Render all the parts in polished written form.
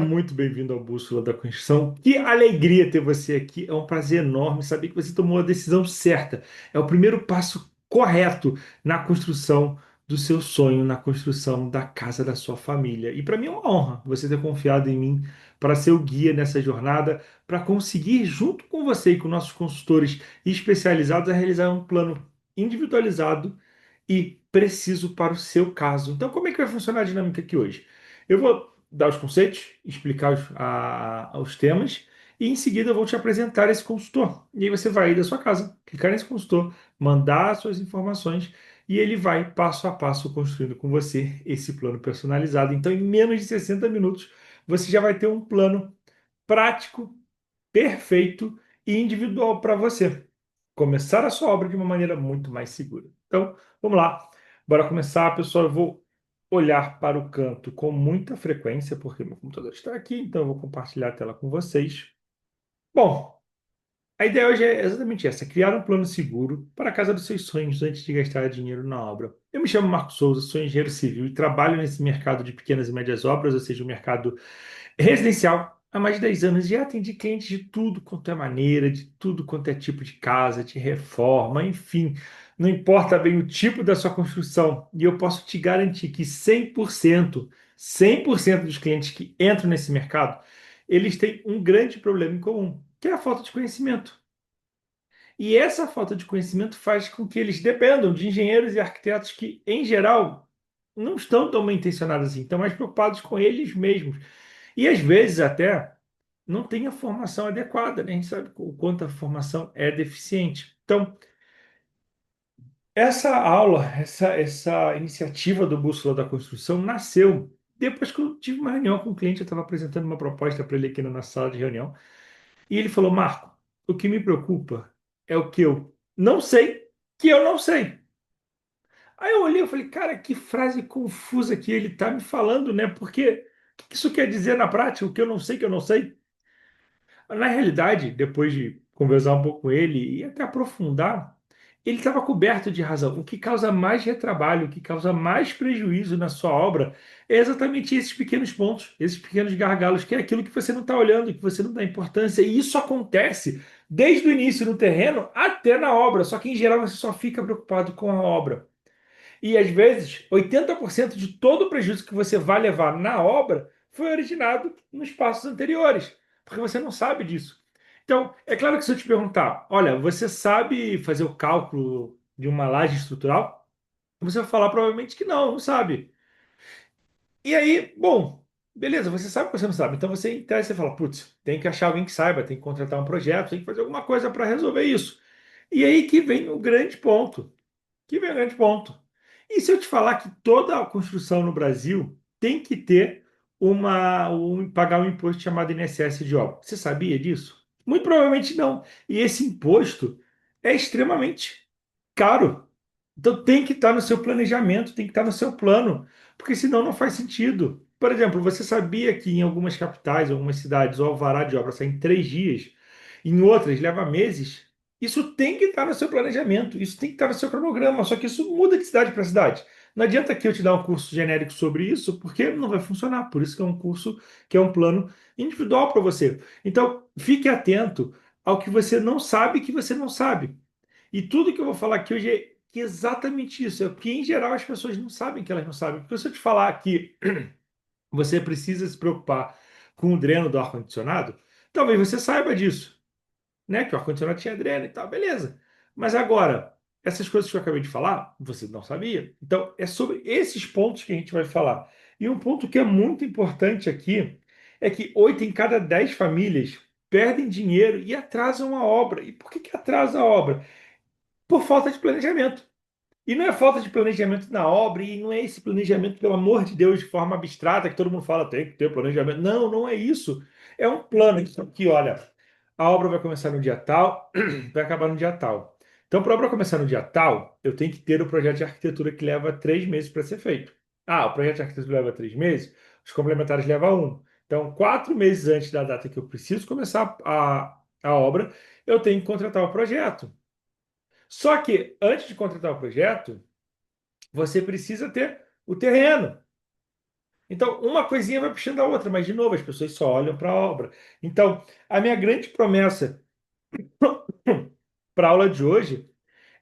Muito bem-vindo ao Bússola da Construção. Que alegria ter você aqui. É um prazer enorme saber que você tomou a decisão certa. É o primeiro passo correto na construção do seu sonho, na construção da casa da sua família. E para mim é uma honra você ter confiado em mim para ser o guia nessa jornada, para conseguir, junto com você e com nossos consultores especializados, a realizar um plano individualizado e preciso para o seu caso. Então, como é que vai funcionar a dinâmica aqui hoje? Eu vou dar os conceitos, explicar os temas, e em seguida eu vou te apresentar esse consultor. E aí você vai aí da sua casa, clicar nesse consultor, mandar as suas informações, e ele vai passo a passo construindo com você esse plano personalizado. Então, em menos de 60 minutos, você já vai ter um plano prático, perfeito e individual para você começar a sua obra de uma maneira muito mais segura. Então, vamos lá. Bora começar, pessoal. Eu vou olhar para o canto com muita frequência, porque meu computador está aqui, então eu vou compartilhar a tela com vocês. Bom, a ideia hoje é exatamente essa: criar um plano seguro para a casa dos seus sonhos antes de gastar dinheiro na obra. Eu me chamo Marco Souza, sou engenheiro civil e trabalho nesse mercado de pequenas e médias obras, ou seja, o mercado residencial, há mais de 10 anos, já atendi clientes de tudo quanto é maneira, de tudo quanto é tipo de casa, de reforma, enfim. Não importa bem o tipo da sua construção. E eu posso te garantir que 100% dos clientes que entram nesse mercado, eles têm um grande problema em comum, que é a falta de conhecimento. E essa falta de conhecimento faz com que eles dependam de engenheiros e arquitetos que, em geral, não estão tão bem intencionados assim, estão mais preocupados com eles mesmos. E às vezes até não tem a formação adequada, né? A gente sabe o quanto a formação é deficiente. Então, essa aula, essa iniciativa do Bússola da Construção nasceu depois que eu tive uma reunião com um cliente, eu estava apresentando uma proposta para ele aqui na nossa sala de reunião, e ele falou: Marco, o que me preocupa é o que eu não sei, que eu não sei. Aí eu olhei e falei: cara, que frase confusa que ele está me falando, né? Porque o que isso quer dizer na prática? O que eu não sei, que eu não sei? Na realidade, depois de conversar um pouco com ele e até aprofundar, ele estava coberto de razão. O que causa mais retrabalho, o que causa mais prejuízo na sua obra é exatamente esses pequenos pontos, esses pequenos gargalos, que é aquilo que você não está olhando, que você não dá importância. E isso acontece desde o início no terreno até na obra, só que em geral você só fica preocupado com a obra. E às vezes, 80% de todo o prejuízo que você vai levar na obra foi originado nos passos anteriores, porque você não sabe disso. Então, é claro que se eu te perguntar, olha, você sabe fazer o cálculo de uma laje estrutural? Você vai falar provavelmente que não, não sabe. E aí, bom, beleza, você sabe que você não sabe. Então você interessa e fala, putz, tem que achar alguém que saiba, tem que contratar um projeto, tem que fazer alguma coisa para resolver isso. E aí que vem o grande ponto. Que vem o grande ponto. E se eu te falar que toda a construção no Brasil tem que ter pagar um imposto chamado INSS de obra? Você sabia disso? Muito provavelmente não. E esse imposto é extremamente caro. Então tem que estar no seu planejamento, tem que estar no seu plano, porque senão não faz sentido. Por exemplo, você sabia que em algumas capitais, algumas cidades, o alvará de obra sai em 3 dias, em outras leva meses? Isso tem que estar no seu planejamento, isso tem que estar no seu cronograma, só que isso muda de cidade para cidade. Não adianta que eu te dar um curso genérico sobre isso, porque não vai funcionar. Por isso que é um curso que é um plano individual para você. Então, fique atento ao que você não sabe que você não sabe. E tudo que eu vou falar aqui hoje é exatamente isso. É o que, em geral, as pessoas não sabem que elas não sabem. Porque se eu te falar que você precisa se preocupar com o dreno do ar-condicionado, talvez você saiba disso, né? Que o ar-condicionado tinha dreno e tal, beleza. Mas agora, essas coisas que eu acabei de falar, você não sabia. Então, é sobre esses pontos que a gente vai falar. E um ponto que é muito importante aqui é que 8 em cada 10 famílias perdem dinheiro e atrasam a obra. E por que atrasa a obra? Por falta de planejamento. E não é falta de planejamento na obra, e não é esse planejamento, pelo amor de Deus, de forma abstrata, que todo mundo fala, tem que ter planejamento. Não, não é isso. É um plano que, olha, a obra vai começar no dia tal, vai acabar no dia tal. Então, para a obra começar no dia tal, eu tenho que ter o projeto de arquitetura que leva 3 meses para ser feito. Ah, o projeto de arquitetura leva 3 meses, os complementares levam um. Então, 4 meses antes da data que eu preciso começar a obra, eu tenho que contratar o projeto. Só que antes de contratar o projeto, você precisa ter o terreno. Então, uma coisinha vai puxando a outra, mas, de novo, as pessoas só olham para a obra. Então, a minha grande promessa para a aula de hoje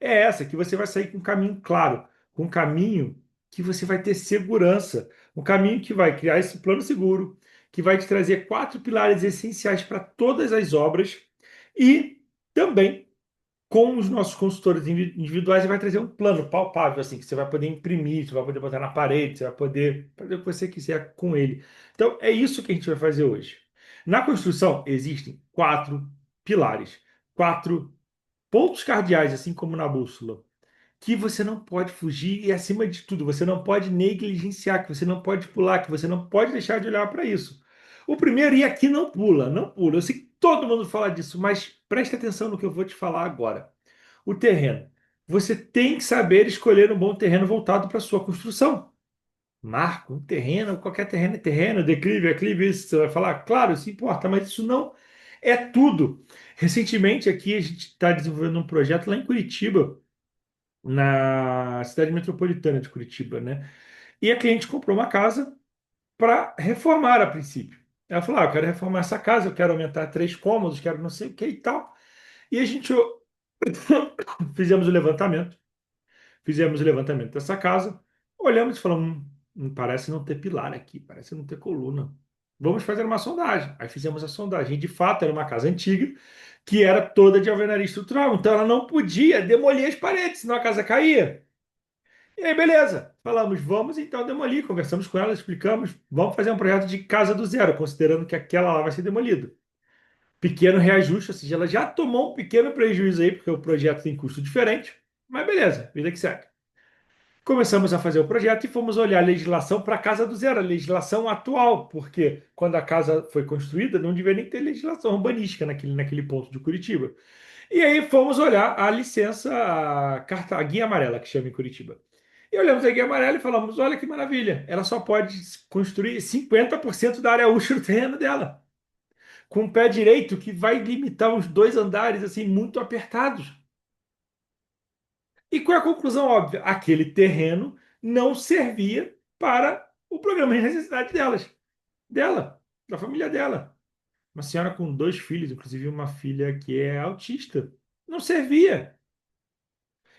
é essa, que você vai sair com um caminho claro, com um caminho que você vai ter segurança, um caminho que vai criar esse plano seguro, que vai te trazer quatro pilares essenciais para todas as obras e também com os nossos consultores individuais, você vai trazer um plano palpável, assim, que você vai poder imprimir, você vai poder botar na parede, você vai poder fazer o que você quiser com ele. Então, é isso que a gente vai fazer hoje. Na construção, existem quatro pilares, quatro pontos cardeais, assim como na bússola, que você não pode fugir e, acima de tudo, você não pode negligenciar, que você não pode pular, que você não pode deixar de olhar para isso. O primeiro, e aqui não pula, não pula. Eu sei que todo mundo fala disso, mas preste atenção no que eu vou te falar agora. O terreno. Você tem que saber escolher um bom terreno voltado para a sua construção. Marco, um terreno, qualquer terreno é terreno, declive, aclive, isso você vai falar, claro, isso importa, mas isso não é tudo. Recentemente aqui a gente está desenvolvendo um projeto lá em Curitiba, na cidade metropolitana de Curitiba, né? E a cliente comprou uma casa para reformar a princípio. Ela falou: eu quero reformar essa casa, eu quero aumentar três cômodos, quero não sei o que e tal. E a gente fizemos o levantamento, fizemos o levantamento dessa casa, olhamos e falamos: parece não ter pilar aqui, parece não ter coluna. Vamos fazer uma sondagem. Aí fizemos a sondagem. E, de fato, era uma casa antiga que era toda de alvenaria estrutural. Então ela não podia demolir as paredes, senão a casa caía. E aí, beleza. Falamos, vamos então demolir. Conversamos com ela, explicamos, vamos fazer um projeto de casa do zero, considerando que aquela lá vai ser demolida. Pequeno reajuste, ou seja, ela já tomou um pequeno prejuízo aí, porque o projeto tem custo diferente, mas beleza, vida que segue. Começamos a fazer o projeto e fomos olhar a legislação para a casa do zero, a legislação atual, porque quando a casa foi construída, não devia nem ter legislação urbanística naquele ponto de Curitiba. E aí fomos olhar a licença, a guia amarela, que chama em Curitiba. E olhamos a guia amarela e falamos: olha que maravilha, ela só pode construir 50% da área útil do terreno dela, com o pé direito, que vai limitar os dois andares assim muito apertados. E qual é a conclusão óbvia? Aquele terreno não servia para o programa de necessidade dela, da família dela. Uma senhora com dois filhos, inclusive uma filha que é autista. Não servia.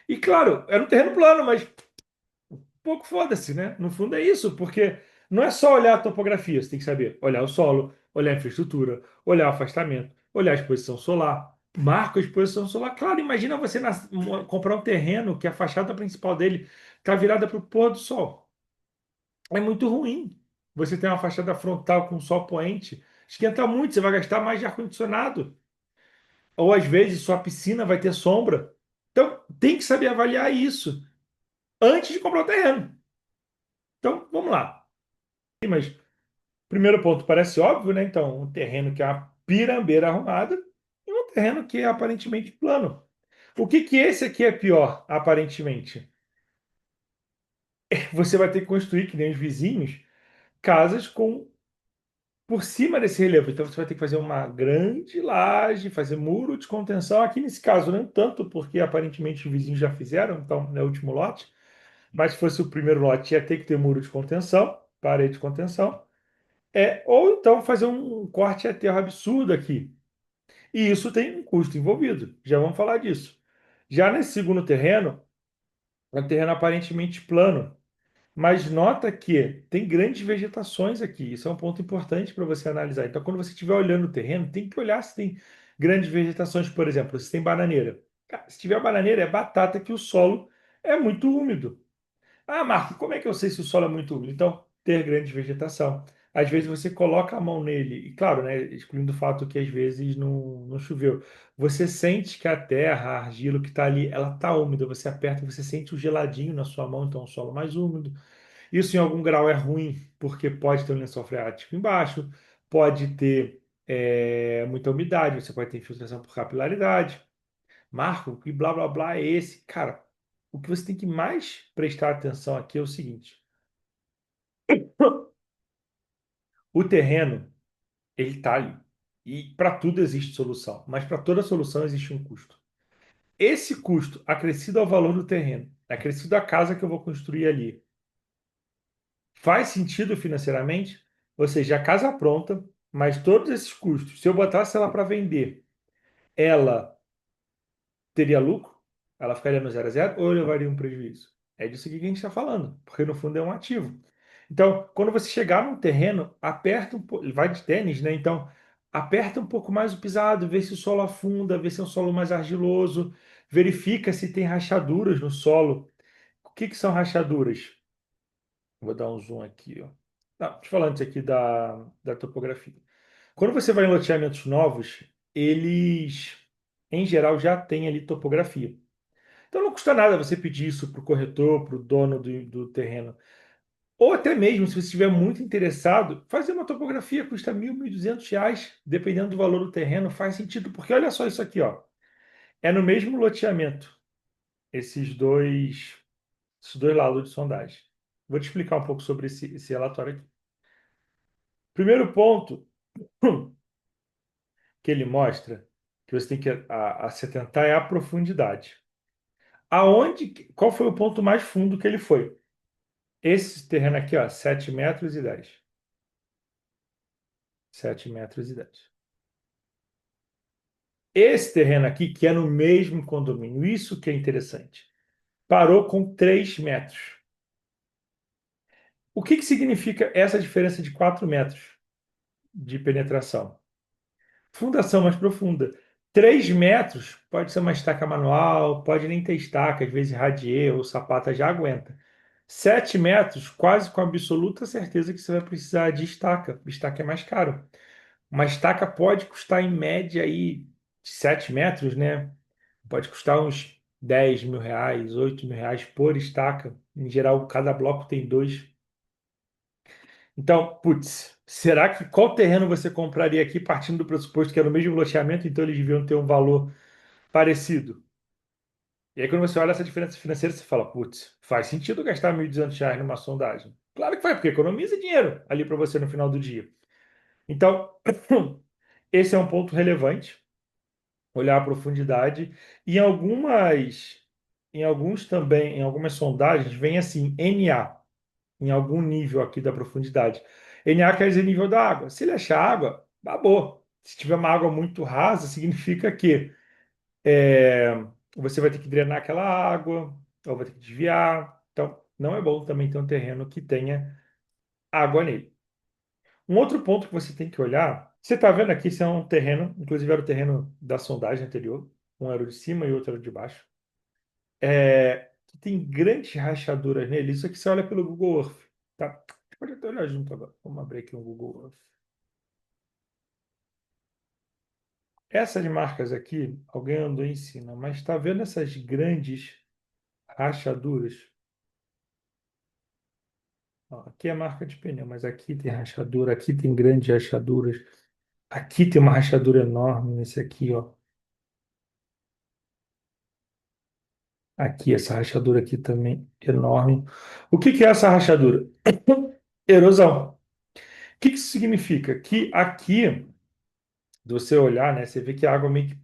E claro, era um terreno plano, mas pouco foda-se, né? No fundo é isso, porque não é só olhar a topografia, você tem que saber olhar o solo, olhar a infraestrutura, olhar o afastamento, olhar a exposição solar. Marco a exposição solar. Claro, imagina você comprar um terreno que a fachada principal dele está virada para o pôr do sol. É muito ruim. Você tem uma fachada frontal com sol poente, esquenta muito, você vai gastar mais de ar-condicionado. Ou às vezes sua piscina vai ter sombra. Então, tem que saber avaliar isso antes de comprar o terreno. Então, vamos lá. Mas primeiro ponto parece óbvio, né? Então, um terreno que é uma pirambeira arrumada e um terreno que é aparentemente plano. O que que esse aqui é pior, aparentemente? Você vai ter que construir, que nem os vizinhos, casas com por cima desse relevo. Então, você vai ter que fazer uma grande laje, fazer muro de contenção. Aqui nesse caso, não tanto, porque aparentemente os vizinhos já fizeram, então, no último lote. Mas se fosse o primeiro lote, ia ter que ter muro de contenção, parede de contenção. Ou então fazer um corte aterro absurdo aqui. E isso tem um custo envolvido. Já vamos falar disso. Já nesse segundo terreno, é um terreno aparentemente plano, mas nota que tem grandes vegetações aqui. Isso é um ponto importante para você analisar. Então, quando você estiver olhando o terreno, tem que olhar se tem grandes vegetações, por exemplo, se tem bananeira. Cara, se tiver bananeira, é batata que o solo é muito úmido. Ah, Marco, como é que eu sei se o solo é muito úmido? Então, ter grande vegetação. Às vezes você coloca a mão nele, e claro, né, excluindo o fato que às vezes não choveu. Você sente que a terra, a argila que está ali, ela está úmida. Você aperta, você sente o geladinho na sua mão, então é um solo mais úmido. Isso em algum grau é ruim, porque pode ter um lençol freático embaixo, pode ter muita umidade, você pode ter infiltração por capilaridade. Marco, que blá blá blá é esse? Cara, o que você tem que mais prestar atenção aqui é o seguinte: o terreno, ele tá ali. E para tudo existe solução, mas para toda solução existe um custo. Esse custo, acrescido ao valor do terreno, acrescido à casa que eu vou construir ali, Faz sentido financeiramente? Ou seja, a casa pronta, mas todos esses custos, se eu botasse ela para vender, ela teria lucro? Ela ficaria no zero a zero ou eu levaria um prejuízo? É disso aqui que a gente está falando, porque no fundo é um ativo. Então, quando você chegar num terreno, aperta um pouco, vai de tênis, né? Então, aperta um pouco mais o pisado, vê se o solo afunda, vê se é um solo mais argiloso, verifica se tem rachaduras no solo. O que que são rachaduras? Vou dar um zoom aqui, ó. Não, deixa eu falar antes aqui da topografia. Quando você vai em loteamentos novos, eles, em geral, já têm ali topografia. Então não custa nada você pedir isso para o corretor, para o dono do terreno. Ou até mesmo, se você estiver muito interessado, fazer uma topografia custa 1.000, 1.200 reais, dependendo do valor do terreno, faz sentido, porque olha só isso aqui, ó. É no mesmo loteamento, esses dois lados de sondagem. Vou te explicar um pouco sobre esse relatório aqui. Primeiro ponto que ele mostra que você tem que se atentar é a profundidade. Qual foi o ponto mais fundo que ele foi? Esse terreno aqui, ó, 7 metros e 10. 7 metros e 10. Esse terreno aqui, que é no mesmo condomínio, isso que é interessante, parou com 3 metros. O que que significa essa diferença de 4 metros de penetração? Fundação mais profunda. 3 metros pode ser uma estaca manual, pode nem ter estaca, às vezes radier ou sapata já aguenta. 7 metros, quase com absoluta certeza que você vai precisar de estaca. Estaca é mais caro. Uma estaca pode custar em média aí 7 metros, né? Pode custar uns 10.000 reais, 8.000 reais por estaca. Em geral, cada bloco tem dois. Então, putz, será que qual terreno você compraria aqui partindo do pressuposto que é no mesmo loteamento, então eles deviam ter um valor parecido? E aí, quando você olha essa diferença financeira, você fala, putz, faz sentido gastar 1.200 reais numa sondagem. Claro que faz, porque economiza dinheiro ali para você no final do dia. Então, esse é um ponto relevante, olhar a profundidade. E em alguns também, em algumas sondagens, vem assim, NA, em algum nível aqui da profundidade. NA quer dizer nível da água. Se ele achar água, babou. Se tiver uma água muito rasa, significa que é, você vai ter que drenar aquela água, ou vai ter que desviar. Então, não é bom também ter um terreno que tenha água nele. Um outro ponto que você tem que olhar, você está vendo aqui, esse é um terreno, inclusive era o terreno da sondagem anterior, um era o de cima e o outro era o de baixo, que tem grandes rachaduras nele. Isso aqui você olha pelo Google Earth, tá? A gente pode até olhar junto agora. Vamos abrir aqui um Google Earth. Essas marcas aqui, alguém andou em cima, mas está vendo essas grandes rachaduras? Ó, aqui é marca de pneu, mas aqui tem rachadura, aqui tem grandes rachaduras, aqui tem uma rachadura enorme nesse aqui, ó. Aqui, essa rachadura aqui também enorme. O que que é essa rachadura? Erosão. O que que isso significa? Que aqui, se você olhar, né, você vê que a água meio que.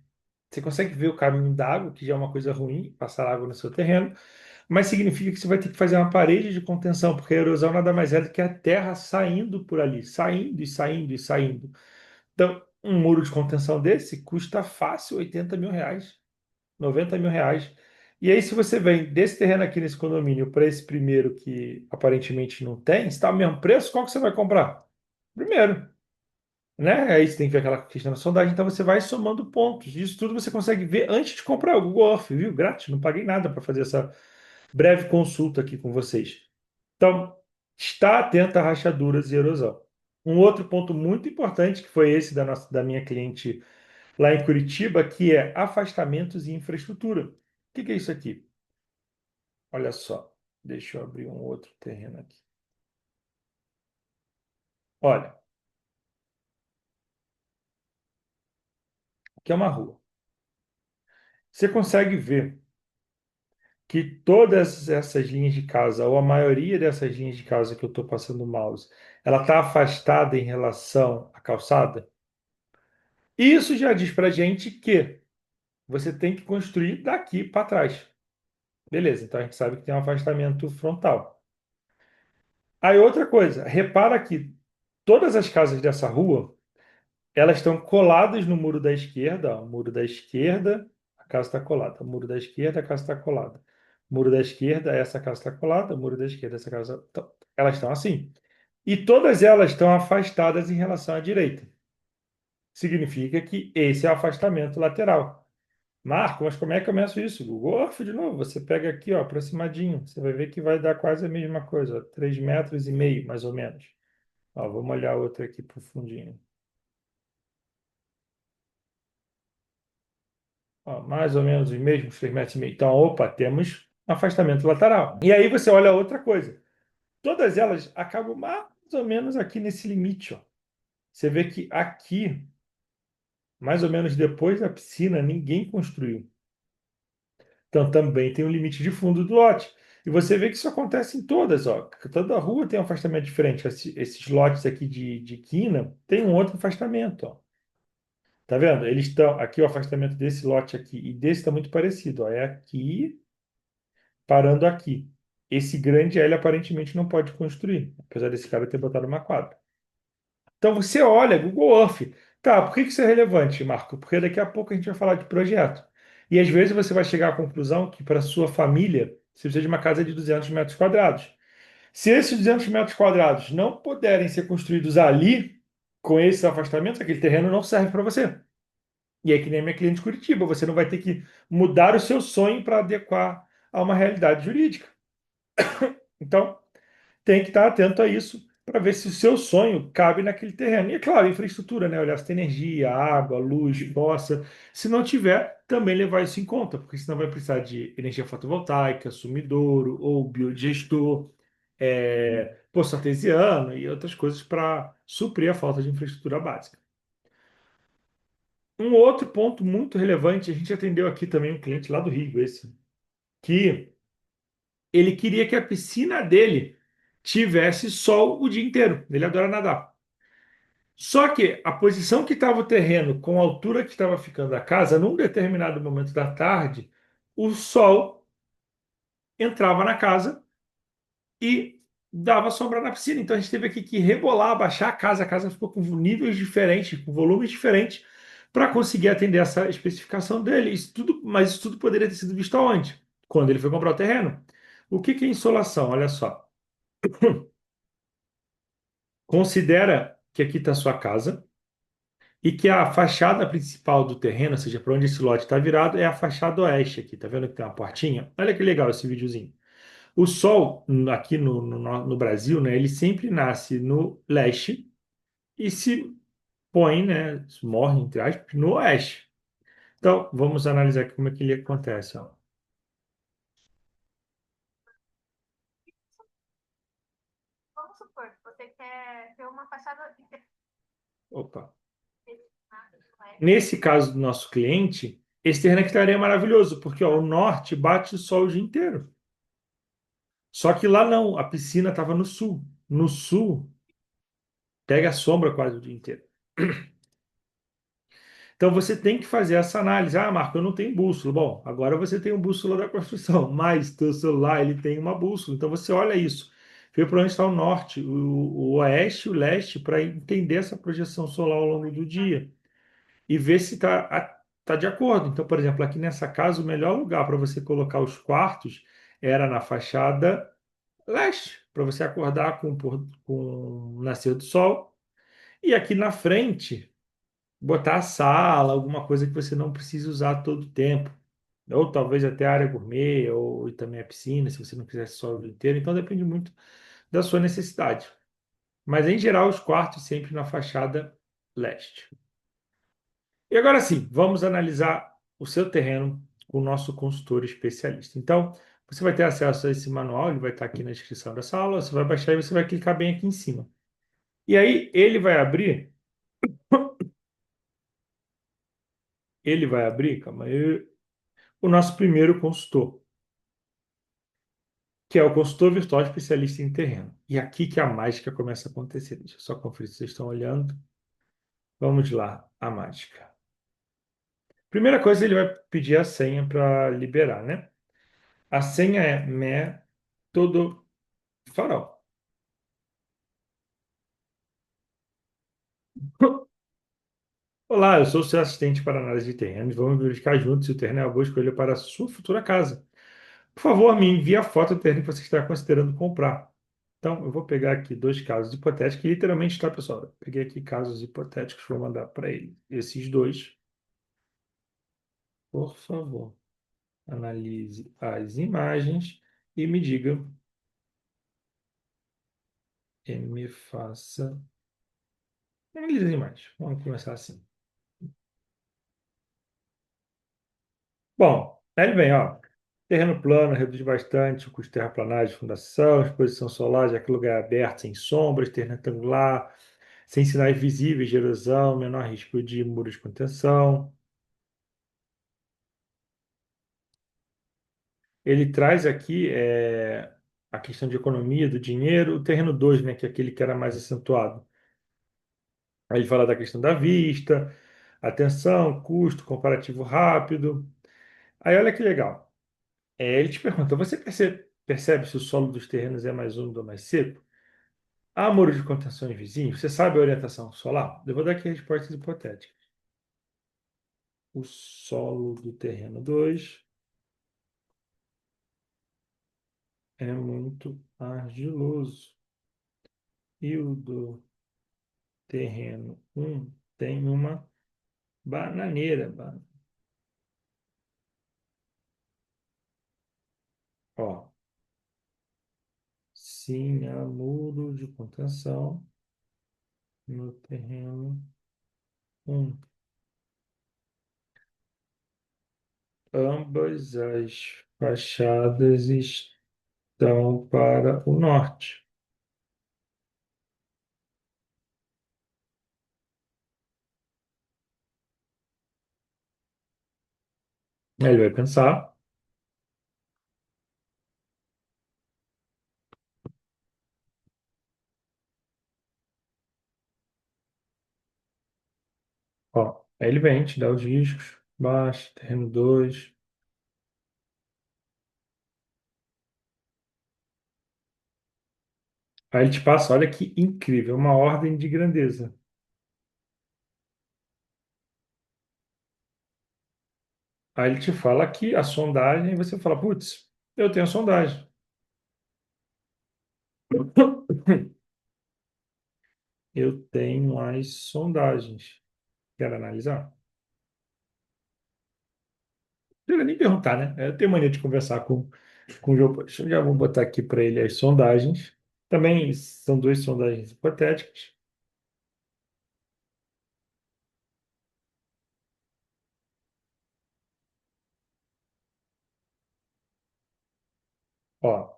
Você consegue ver o caminho da água, que já é uma coisa ruim, passar água no seu terreno, mas significa que você vai ter que fazer uma parede de contenção, porque a erosão nada mais é do que a terra saindo por ali, saindo e saindo e saindo. Então, um muro de contenção desse custa fácil 80.000 reais. 90.000 reais. E aí, se você vem desse terreno aqui nesse condomínio para esse primeiro que aparentemente não tem, está o mesmo preço, qual que você vai comprar? Primeiro, né? Aí você tem que ver aquela questão da sondagem, então você vai somando pontos. Isso tudo você consegue ver antes de comprar o Google Earth, viu? Grátis, não paguei nada para fazer essa breve consulta aqui com vocês. Então, está atento a rachaduras e erosão. Um outro ponto muito importante, que foi esse da minha cliente lá em Curitiba, que é afastamentos e infraestrutura. O que que é isso aqui? Olha só, deixa eu abrir um outro terreno aqui. Olha, aqui é uma rua. Você consegue ver que todas essas linhas de casa, ou a maioria dessas linhas de casa que eu estou passando o mouse, ela está afastada em relação à calçada? Isso já diz para gente que você tem que construir daqui para trás. Beleza, então a gente sabe que tem um afastamento frontal. Aí outra coisa, repara que todas as casas dessa rua, elas estão coladas no muro da esquerda, ó, o muro da esquerda, a casa está colada. O muro da esquerda, a casa está colada. O muro da esquerda, essa casa está colada. O muro da esquerda, essa casa. Então, elas estão assim. E todas elas estão afastadas em relação à direita. Significa que esse é o afastamento lateral. Marco, mas como é que eu meço isso? Google Earth de novo. Você pega aqui, ó, aproximadinho. Você vai ver que vai dar quase a mesma coisa, ó, 3,5 metros, mais ou menos. Ó, vamos olhar outra aqui pro fundinho. Ó, mais ou menos os mesmos 3,5 metros. Então, opa, temos afastamento lateral. E aí você olha outra coisa. Todas elas acabam mais ou menos aqui nesse limite, ó. Você vê que aqui, mais ou menos depois da piscina, ninguém construiu. Então também tem um limite de fundo do lote. E você vê que isso acontece em todas, ó. Toda rua tem um afastamento diferente. Esses lotes aqui de quina tem um outro afastamento, ó. Tá vendo? Eles estão aqui, o afastamento desse lote aqui e desse está muito parecido, ó. É aqui parando aqui. Esse grande L aparentemente não pode construir, apesar desse cara ter botado uma quadra. Então você olha, Google Earth. Tá, por que que isso é relevante, Marco? Porque daqui a pouco a gente vai falar de projeto. E às vezes você vai chegar à conclusão que para sua família você precisa de uma casa de 200 metros quadrados. Se esses 200 metros quadrados não puderem ser construídos ali, com esse afastamento, aquele terreno não serve para você. E é que nem a minha cliente de Curitiba, você não vai ter que mudar o seu sonho para adequar a uma realidade jurídica. Então, tem que estar atento a isso para ver se o seu sonho cabe naquele terreno. E, é claro, infraestrutura, né? Olhar se tem energia, água, luz, fossa. Se não tiver, também levar isso em conta, porque senão vai precisar de energia fotovoltaica, sumidouro ou biodigestor, poço artesiano e outras coisas para suprir a falta de infraestrutura básica. Um outro ponto muito relevante, a gente atendeu aqui também um cliente lá do Rio, esse, que ele queria que a piscina dele tivesse sol o dia inteiro. Ele adora nadar. Só que a posição que estava o terreno, com a altura que estava ficando a casa, num determinado momento da tarde, o sol entrava na casa e dava sombra na piscina. Então a gente teve aqui que rebolar, abaixar a casa ficou com níveis diferentes, com volumes diferentes, para conseguir atender essa especificação dele. Isso tudo, mas isso tudo poderia ter sido visto aonde? Quando ele foi comprar o terreno. O que que é insolação? Olha só. Considera que aqui está a sua casa e que a fachada principal do terreno, ou seja, para onde esse lote está virado, é a fachada oeste aqui. Tá vendo que tem uma portinha? Olha que legal esse videozinho. O sol aqui no Brasil, né, ele sempre nasce no leste e se põe, né, morre, entre aspas, no oeste. Então, vamos analisar aqui como é que ele acontece. Ó. Vamos supor que você quer ter uma fachada Opa. Nesse caso do nosso cliente, esse terreno aqui estaria maravilhoso, porque ó, o norte bate o sol o dia inteiro. Só que lá não, a piscina estava no sul. No sul, pega a sombra quase o dia inteiro. Então você tem que fazer essa análise. Ah, Marco, eu não tenho bússola. Bom, agora você tem um bússola da construção, mas teu celular ele tem uma bússola. Então você olha isso. Vê para onde está o norte, o oeste, o leste, para entender essa projeção solar ao longo do dia e ver se tá de acordo. Então, por exemplo, aqui nessa casa, o melhor lugar para você colocar os quartos era na fachada leste, para você acordar com o nascer do sol. E aqui na frente, botar a sala, alguma coisa que você não precise usar todo o tempo. Ou talvez até a área gourmet, ou e também a piscina, se você não quisesse só o dia inteiro. Então depende muito da sua necessidade. Mas em geral, os quartos sempre na fachada leste. E agora sim, vamos analisar o seu terreno com o nosso consultor especialista. Então, você vai ter acesso a esse manual, ele vai estar aqui na descrição dessa aula, você vai baixar e você vai clicar bem aqui em cima. E aí ele vai abrir, calma aí, o nosso primeiro consultor, que é o consultor virtual especialista em terreno. E aqui que a mágica começa a acontecer. Deixa eu só conferir se vocês estão olhando. Vamos lá, a mágica. Primeira coisa, ele vai pedir a senha para liberar, né? A senha é método farol. Olá, eu sou o seu assistente para análise de terrenos. Vamos verificar juntos se o terreno é uma boa escolha para a sua futura casa. Por favor, me envie a foto do terreno que você está considerando comprar. Então, eu vou pegar aqui dois casos hipotéticos, literalmente, tá, pessoal? Eu peguei aqui casos hipotéticos, vou mandar para ele. Esses dois, por favor, analise as imagens e me diga e me faça. Analise as imagens. Vamos começar assim. Bom, aí ele vem, ó. Terreno plano reduz bastante o custo de terraplanagem, fundação, exposição solar, já que o lugar é aberto, sem sombras, terreno retangular, sem sinais visíveis de erosão, menor risco de muros de contenção. Ele traz aqui a questão de economia do dinheiro, o terreno 2, né, que é aquele que era mais acentuado. Aí ele fala da questão da vista, atenção, custo, comparativo rápido. Aí olha que legal. Ele te pergunta, você percebe se o solo dos terrenos é mais úmido ou mais seco? Há muro de contenção em vizinho? Você sabe a orientação solar? Eu vou dar aqui respostas hipotéticas. O solo do terreno 2 é muito argiloso. E o do terreno um tem uma bananeira. Ó, sim, há muro de contenção no terreno um. Ambas as fachadas estão para o norte. Aí ele vai pensar. Ó, aí ele vem, te dá os riscos. Baixo, terreno 2. Aí ele te passa, olha que incrível, uma ordem de grandeza. Aí ele te fala que a sondagem, você fala, putz, eu tenho a sondagem. Eu tenho as sondagens. Quero analisar? Não precisa nem perguntar, né? Eu tenho mania de conversar com o João. Eu já vou botar aqui para ele as sondagens. Também são duas sondagens hipotéticas. Ó,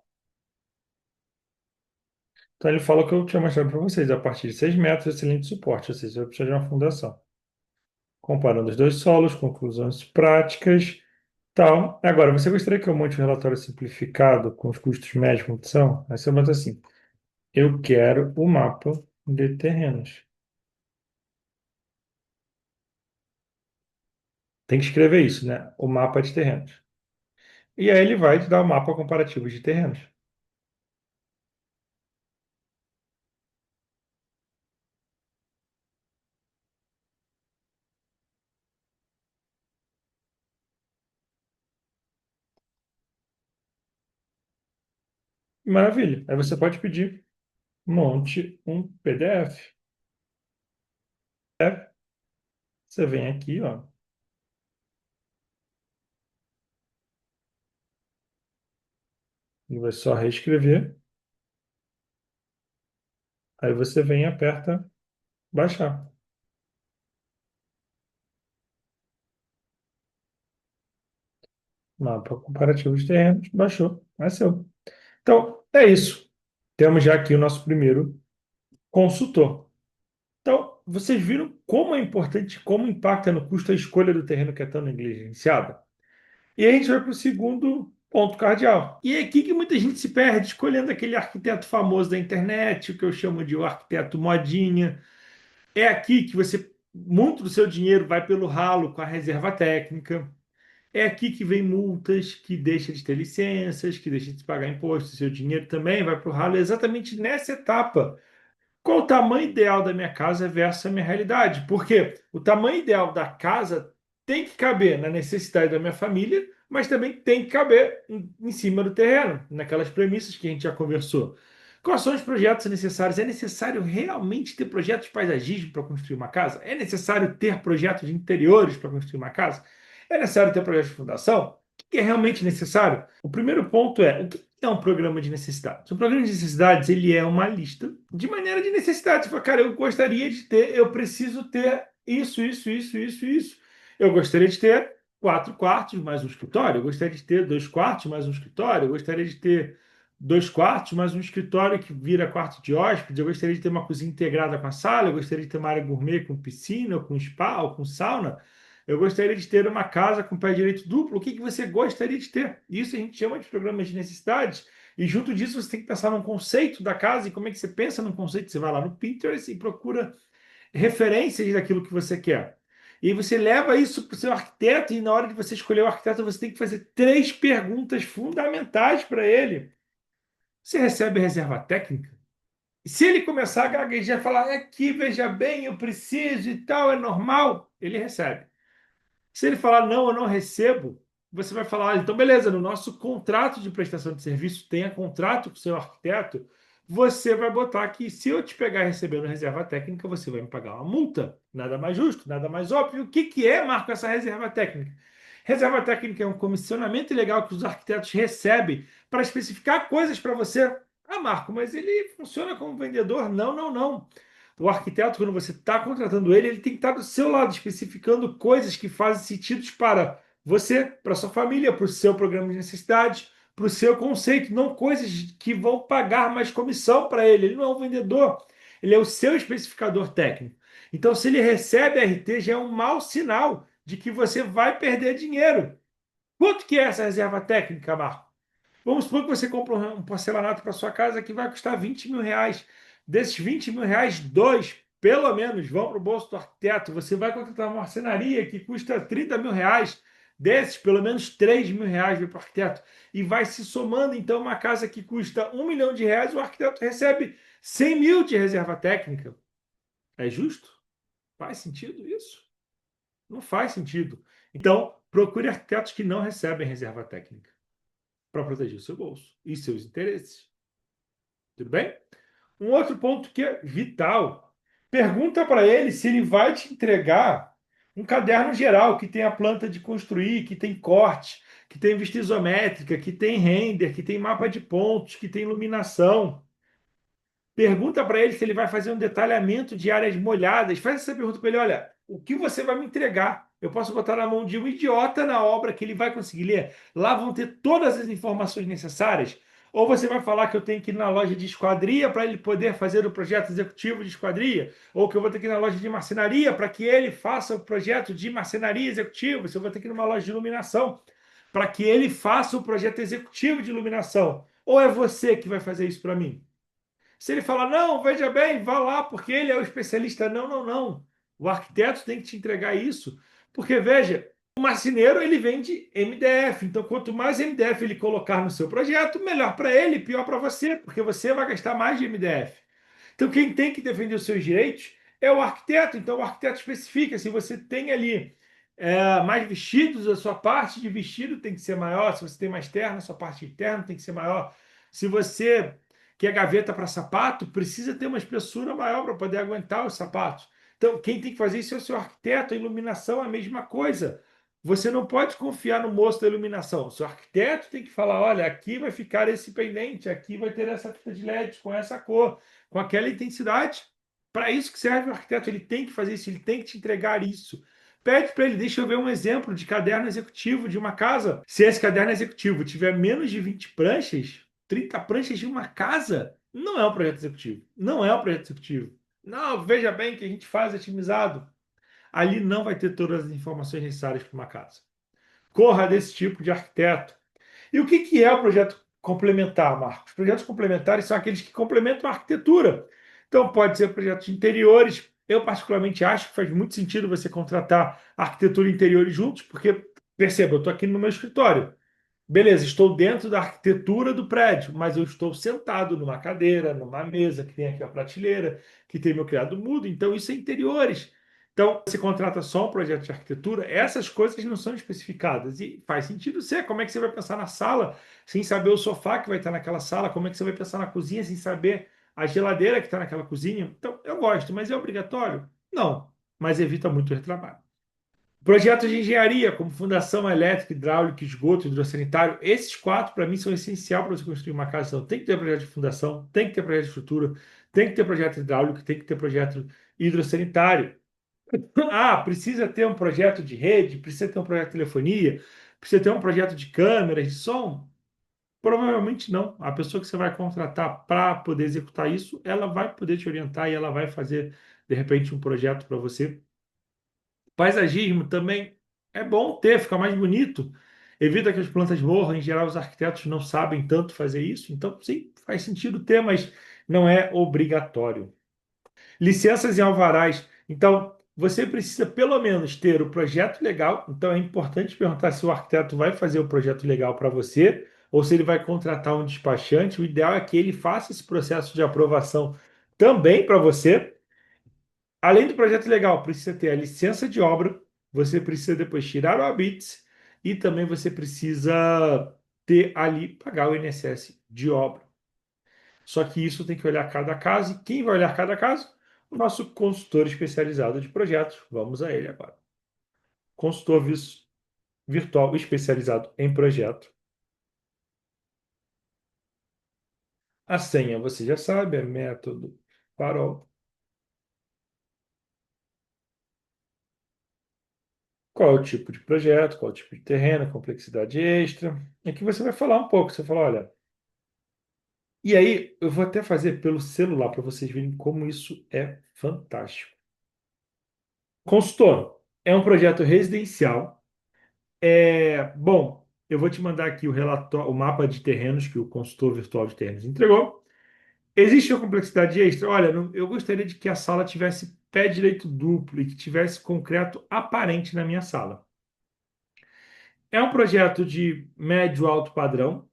então ele fala o que eu tinha mostrado para vocês, a partir de 6 metros, excelente suporte, ou seja, você vai precisar de uma fundação. Comparando os dois solos, conclusões práticas, tal. Agora, você gostaria que eu monte um relatório simplificado com os custos médios de fundação? Aí você bota assim, eu quero o mapa de terrenos. Tem que escrever isso, né? O mapa de terrenos. E aí ele vai te dar o mapa comparativo de terrenos. Maravilha. Aí você pode pedir, monte um PDF. Você vem aqui, ó, e vai só reescrever. Aí você vem e aperta baixar. Mapa comparativo de terrenos, baixou. É seu. Então, é isso. Temos já aqui o nosso primeiro consultor. Então, vocês viram como é importante, como impacta no custo a escolha do terreno que é tão negligenciada? E aí a gente vai para o segundo ponto cardeal. E é aqui que muita gente se perde escolhendo aquele arquiteto famoso da internet, o que eu chamo de o arquiteto modinha. É aqui que você, muito do seu dinheiro vai pelo ralo com a reserva técnica. É aqui que vem multas, que deixa de ter licenças, que deixa de pagar imposto. Seu dinheiro também vai para o ralo. É exatamente nessa etapa qual o tamanho ideal da minha casa versus a minha realidade. Porque o tamanho ideal da casa tem que caber na necessidade da minha família, mas também tem que caber em cima do terreno, naquelas premissas que a gente já conversou. Quais são os projetos necessários? É necessário realmente ter projetos de paisagismo para construir uma casa? É necessário ter projetos de interiores para construir uma casa? É necessário ter projetos de fundação? O que é realmente necessário? O primeiro ponto é: o que é um programa de necessidades? Um programa de necessidades, ele é uma lista de maneira de necessidades. Você fala, cara, eu gostaria de ter, eu preciso ter isso, isso, isso, isso, isso. Eu gostaria de ter 4 quartos mais um escritório. Eu gostaria de ter 2 quartos mais um escritório. Eu gostaria de ter 2 quartos mais um escritório que vira quarto de hóspede. Eu gostaria de ter uma cozinha integrada com a sala. Eu gostaria de ter uma área gourmet com piscina, ou com spa, ou com sauna. Eu gostaria de ter uma casa com pé direito duplo. O que que você gostaria de ter? Isso a gente chama de programas de necessidades. E junto disso você tem que pensar num conceito da casa. E como é que você pensa num conceito? Você vai lá no Pinterest e procura referências daquilo que você quer. E aí você leva isso para o seu arquiteto. E na hora de você escolher o arquiteto, você tem que fazer 3 perguntas fundamentais para ele. Você recebe reserva técnica? E se ele começar a gaguejar e falar, aqui, veja bem, eu preciso e tal, é normal, ele recebe. Se ele falar não, eu não recebo, você vai falar, olha, então beleza, no nosso contrato de prestação de serviço, tenha contrato com o seu arquiteto, você vai botar que se eu te pegar recebendo reserva técnica, você vai me pagar uma multa. Nada mais justo, nada mais óbvio. O que que é, Marco, essa reserva técnica? Reserva técnica é um comissionamento legal que os arquitetos recebem para especificar coisas para você. Ah, Marco, mas ele funciona como vendedor? Não, não, não. O arquiteto, quando você está contratando ele, ele tem que estar do seu lado, especificando coisas que fazem sentido para você, para sua família, para o seu programa de necessidade, para o seu conceito, não coisas que vão pagar mais comissão para ele. Ele não é um vendedor, ele é o seu especificador técnico. Então, se ele recebe RT, já é um mau sinal de que você vai perder dinheiro. Quanto que é essa reserva técnica, Marco? Vamos supor que você compra um porcelanato para sua casa que vai custar 20 mil reais. Desses 20 mil reais, dois, pelo menos, vão para o bolso do arquiteto. Você vai contratar uma marcenaria que custa 30 mil reais. Desses, pelo menos 3 mil reais vai para o arquiteto. E vai se somando, então, uma casa que custa 1 milhão de reais, o arquiteto recebe 100 mil de reserva técnica. É justo? Faz sentido isso? Não faz sentido. Então, procure arquitetos que não recebem reserva técnica para proteger o seu bolso e seus interesses. Tudo bem? Um outro ponto que é vital: pergunta para ele se ele vai te entregar um caderno geral que tem a planta de construir, que tem corte, que tem vista isométrica, que tem render, que tem mapa de pontos, que tem iluminação. Pergunta para ele se ele vai fazer um detalhamento de áreas molhadas. Faz essa pergunta para ele: olha, o que você vai me entregar? Eu posso botar na mão de um idiota na obra que ele vai conseguir ler. Lá vão ter todas as informações necessárias. Ou você vai falar que eu tenho que ir na loja de esquadria para ele poder fazer o projeto executivo de esquadria? Ou que eu vou ter que ir na loja de marcenaria para que ele faça o projeto de marcenaria executivo? Se eu vou ter que ir numa loja de iluminação para que ele faça o projeto executivo de iluminação? Ou é você que vai fazer isso para mim? Se ele falar, não, veja bem, vá lá, porque ele é o especialista. Não, não, não. O arquiteto tem que te entregar isso. Porque, veja, o marceneiro ele vende MDF. Então, quanto mais MDF ele colocar no seu projeto, melhor para ele, pior para você, porque você vai gastar mais de MDF. Então, quem tem que defender os seus direitos é o arquiteto. Então, o arquiteto especifica se você tem ali mais vestidos, a sua parte de vestido tem que ser maior. Se você tem mais terno, a sua parte interna tem que ser maior. Se você quer gaveta para sapato, precisa ter uma espessura maior para poder aguentar os sapatos. Então, quem tem que fazer isso é o seu arquiteto. A iluminação é a mesma coisa. Você não pode confiar no moço da iluminação. O seu arquiteto tem que falar: olha, aqui vai ficar esse pendente, aqui vai ter essa fita de LED com essa cor, com aquela intensidade. Para isso que serve o arquiteto, ele tem que fazer isso, ele tem que te entregar isso. Pede para ele, deixa eu ver um exemplo de caderno executivo de uma casa. Se esse caderno executivo tiver menos de 20 pranchas, 30 pranchas de uma casa, não é um projeto executivo. Não é um projeto executivo. Não, veja bem que a gente faz otimizado. Ali não vai ter todas as informações necessárias para uma casa. Corra desse tipo de arquiteto. E o que que é o projeto complementar, Marcos? Projetos complementares são aqueles que complementam a arquitetura. Então, pode ser projetos de interiores. Eu, particularmente, acho que faz muito sentido você contratar arquitetura e interiores juntos, porque, perceba, eu estou aqui no meu escritório. Beleza, estou dentro da arquitetura do prédio, mas eu estou sentado numa cadeira, numa mesa, que tem aqui a prateleira, que tem meu criado mudo, então isso é interiores. Então, você contrata só um projeto de arquitetura, essas coisas não são especificadas. E faz sentido ser. Como é que você vai pensar na sala sem saber o sofá que vai estar naquela sala? Como é que você vai pensar na cozinha sem saber a geladeira que está naquela cozinha? Então, eu gosto, mas é obrigatório? Não, mas evita muito retrabalho. Projetos de engenharia, como fundação elétrica, hidráulica, esgoto, hidrossanitário, esses quatro, para mim, são essenciais para você construir uma casa. Então, tem que ter projeto de fundação, tem que ter projeto de estrutura, tem que ter projeto hidráulico, tem que ter projeto hidrossanitário. Ah, precisa ter um projeto de rede, precisa ter um projeto de telefonia, precisa ter um projeto de câmeras, de som? Provavelmente não. A pessoa que você vai contratar para poder executar isso, ela vai poder te orientar e ela vai fazer, de repente, um projeto para você. Paisagismo também é bom ter, fica mais bonito. Evita que as plantas morram. Em geral, os arquitetos não sabem tanto fazer isso. Então, sim, faz sentido ter, mas não é obrigatório. Licenças e alvarás. Então, você precisa pelo menos ter o projeto legal. Então, é importante perguntar se o arquiteto vai fazer o projeto legal para você ou se ele vai contratar um despachante. O ideal é que ele faça esse processo de aprovação também para você. Além do projeto legal, precisa ter a licença de obra, você precisa depois tirar o habite e também você precisa ter ali, pagar o INSS de obra. Só que isso tem que olhar cada caso, e quem vai olhar cada caso? O nosso consultor especializado de projetos. Vamos a ele agora. Consultor virtual especializado em projeto. A senha você já sabe, é método Farol. Qual é o tipo de projeto, qual é o tipo de terreno, complexidade extra. Aqui você vai falar um pouco. Você fala, olha, e aí, eu vou até fazer pelo celular para vocês verem como isso é fantástico. Consultor, é um projeto residencial. Bom, eu vou te mandar aqui o relatório, o mapa de terrenos que o consultor virtual de terrenos entregou. Existe uma complexidade extra? Olha, eu gostaria de que a sala tivesse pé direito duplo e que tivesse concreto aparente na minha sala. É um projeto de médio alto padrão.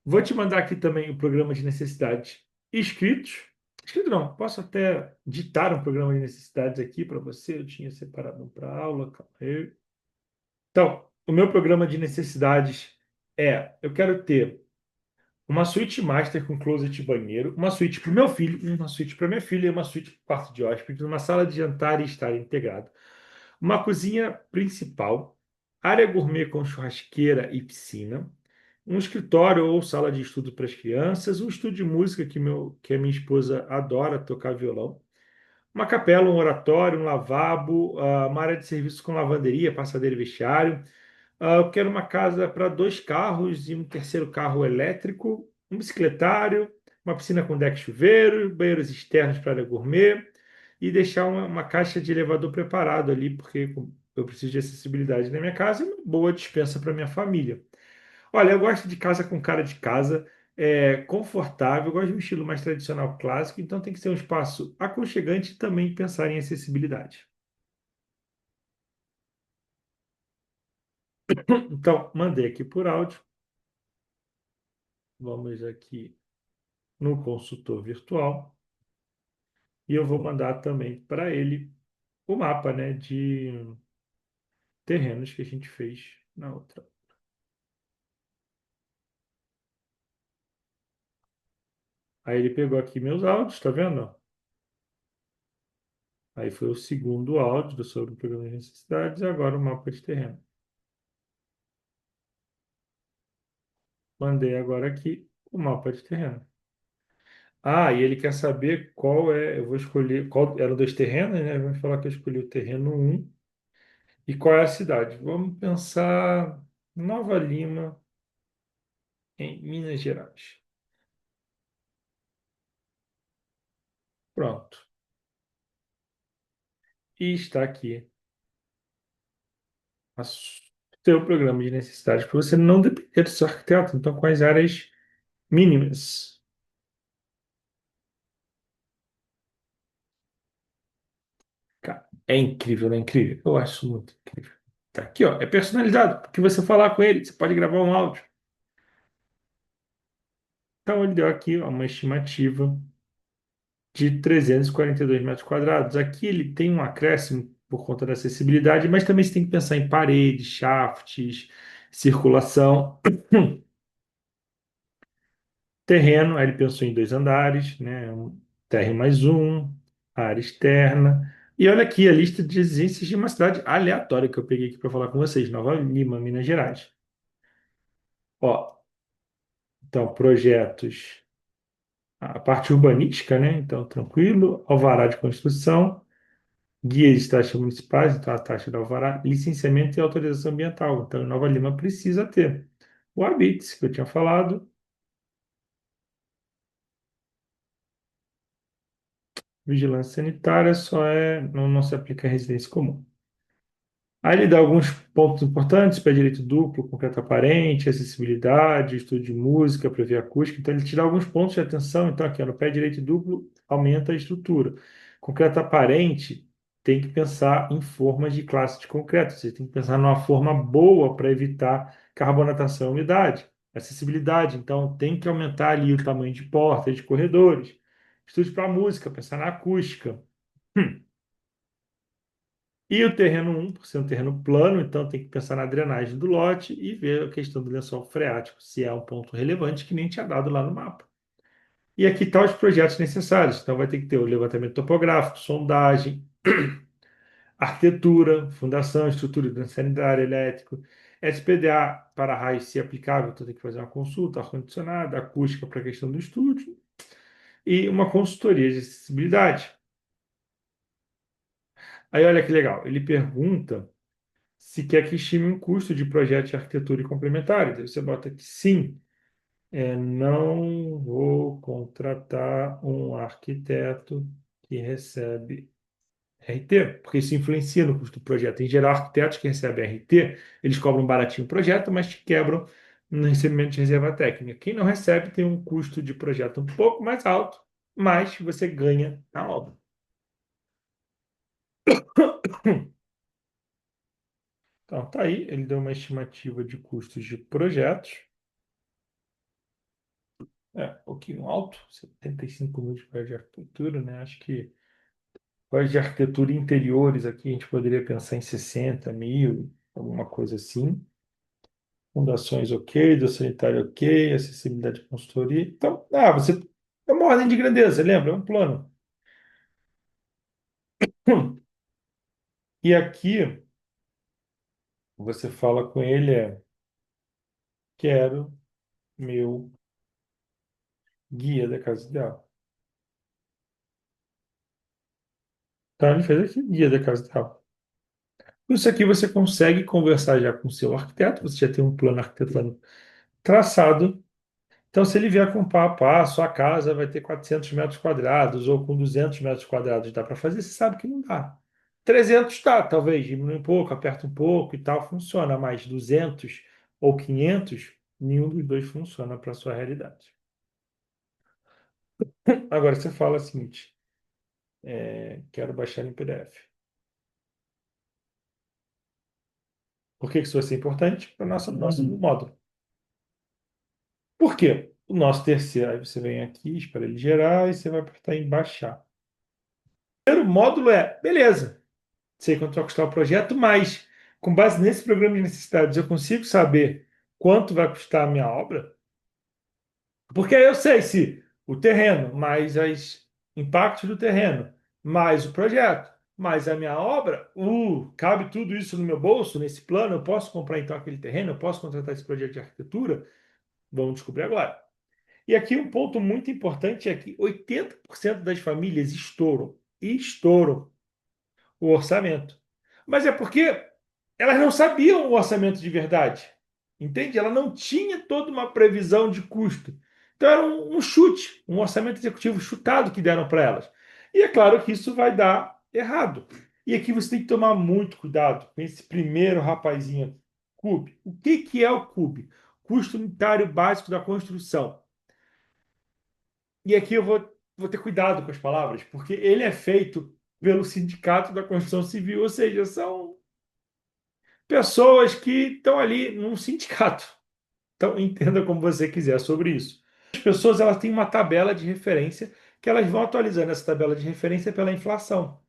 Vou te mandar aqui também o programa de necessidades escritos. Escrito não, posso até ditar um programa de necessidades aqui para você. Eu tinha separado um para aula, calma aí. Então, o meu programa de necessidades eu quero ter uma suíte master com closet e banheiro, uma suíte para o meu filho, uma suíte para minha filha e uma suíte para o quarto de hóspede, uma sala de jantar e estar integrado, uma cozinha principal, área gourmet com churrasqueira e piscina, um escritório ou sala de estudo para as crianças, um estúdio de música que a minha esposa adora tocar violão, uma capela, um oratório, um lavabo, uma área de serviço com lavanderia, passadeira e vestiário. Eu quero uma casa para dois carros e um terceiro carro elétrico, um bicicletário, uma piscina com deck chuveiro, banheiros externos para área gourmet e deixar uma caixa de elevador preparado ali, porque eu preciso de acessibilidade na minha casa e uma boa despensa para minha família. Olha, eu gosto de casa com cara de casa, confortável, eu gosto de um estilo mais tradicional clássico, então tem que ser um espaço aconchegante e também pensar em acessibilidade. Então, mandei aqui por áudio. Vamos aqui no consultor virtual e eu vou mandar também para ele o mapa, né, de terrenos que a gente fez na outra. Aí ele pegou aqui meus áudios, tá vendo? Aí foi o segundo áudio sobre o programa de necessidades e agora o mapa de terreno. Mandei agora aqui o mapa de terreno. Ah, e ele quer saber qual é. Eu vou escolher. Qual, eram dois terrenos, né? Vamos falar que eu escolhi o terreno um. E qual é a cidade? Vamos pensar Nova Lima, em Minas Gerais. Pronto. E está aqui o seu programa de necessidades para você não depender do seu arquiteto. Então, com as áreas mínimas. Cara, é incrível, não é incrível? Eu acho muito incrível. Tá aqui, ó, é personalizado, porque você falar com ele, você pode gravar um áudio. Então ele deu aqui, ó, uma estimativa de 342 metros quadrados. Aqui ele tem um acréscimo por conta da acessibilidade, mas também você tem que pensar em paredes, shafts, circulação. Terreno, aí ele pensou em dois andares, né? Um térreo mais um, área externa. E olha aqui a lista de exigências de uma cidade aleatória que eu peguei aqui para falar com vocês, Nova Lima, Minas Gerais. Ó, então, projetos, a parte urbanística, né? Então, tranquilo, alvará de construção, guias de taxas municipais, então a taxa do alvará, licenciamento e autorização ambiental. Então, Nova Lima precisa ter o HABITS, que eu tinha falado, vigilância sanitária só não se aplica a residência comum. Aí ele dá alguns pontos importantes, pé direito duplo, concreto aparente, acessibilidade, estudo de música, prever acústica. Então ele te dá alguns pontos de atenção. Então aqui, ó, no pé direito duplo, aumenta a estrutura. Concreto aparente, tem que pensar em formas de classe de concreto. Você tem que pensar numa forma boa para evitar carbonatação e umidade. Acessibilidade, então tem que aumentar ali o tamanho de portas, de corredores. Estudo para música, pensar na acústica. E o terreno um por ser um terreno plano, então tem que pensar na drenagem do lote e ver a questão do lençol freático, se é um ponto relevante que nem tinha dado lá no mapa. E aqui estão os projetos necessários. Então vai ter que ter o levantamento topográfico, sondagem, arquitetura, fundação, estrutura sanitária, elétrico, SPDA para raios se aplicável, então tem que fazer uma consulta, ar-condicionado, acústica para a questão do estúdio e uma consultoria de acessibilidade. Aí olha que legal, ele pergunta se quer que estime um custo de projeto de arquitetura e complementares. Aí você bota que sim, não vou contratar um arquiteto que recebe RT, porque isso influencia no custo do projeto. Em geral, arquitetos que recebem RT, eles cobram baratinho o projeto, mas te quebram no recebimento de reserva técnica. Quem não recebe tem um custo de projeto um pouco mais alto, mas você ganha na obra. Então, tá aí, ele deu uma estimativa de custos de projetos. Um pouquinho alto, 75 mil de projeto de arquitetura, né? Acho que projeto de arquitetura interiores aqui a gente poderia pensar em 60 mil, alguma coisa assim. Fundações ok, do sanitário ok, acessibilidade de consultoria. Então, você é uma ordem de grandeza, lembra? É um plano. E aqui você fala com ele, quero meu guia da casa ideal. Então ele fez aqui, guia da casa ideal. Isso aqui você consegue conversar já com o seu arquiteto, você já tem um plano arquitetônico traçado. Então, se ele vier com papo, sua casa vai ter 400 metros quadrados ou com 200 metros quadrados, dá para fazer, você sabe que não dá. 300 tá, talvez diminui um pouco, aperta um pouco e tal, funciona, mas 200 ou 500, nenhum dos dois funciona para a sua realidade. Agora você fala o seguinte, quero baixar em PDF. Por que que isso vai ser importante? Para o nosso módulo. Por quê? O nosso terceiro, aí você vem aqui, espera ele gerar e você vai apertar em baixar. O primeiro módulo beleza, sei quanto vai custar o projeto, mas com base nesse programa de necessidades, eu consigo saber quanto vai custar a minha obra? Porque aí eu sei se o terreno, mais os impactos do terreno, mais o projeto, mais a minha obra, cabe tudo isso no meu bolso, nesse plano, eu posso comprar então aquele terreno, eu posso contratar esse projeto de arquitetura? Vamos descobrir agora. E aqui um ponto muito importante é que 80% das famílias estouram o orçamento. Mas é porque elas não sabiam o orçamento de verdade. Entende? Ela não tinha toda uma previsão de custo. Então era um chute, um orçamento executivo chutado que deram para elas. E é claro que isso vai dar errado. E aqui você tem que tomar muito cuidado com esse primeiro rapazinho, CUB. O que é o CUB? Custo unitário básico da construção. E aqui eu vou ter cuidado com as palavras, porque ele é feito pelo Sindicato da Construção Civil, ou seja, são pessoas que estão ali num sindicato. Então, entenda como você quiser sobre isso. As pessoas elas têm uma tabela de referência que elas vão atualizando essa tabela de referência pela inflação.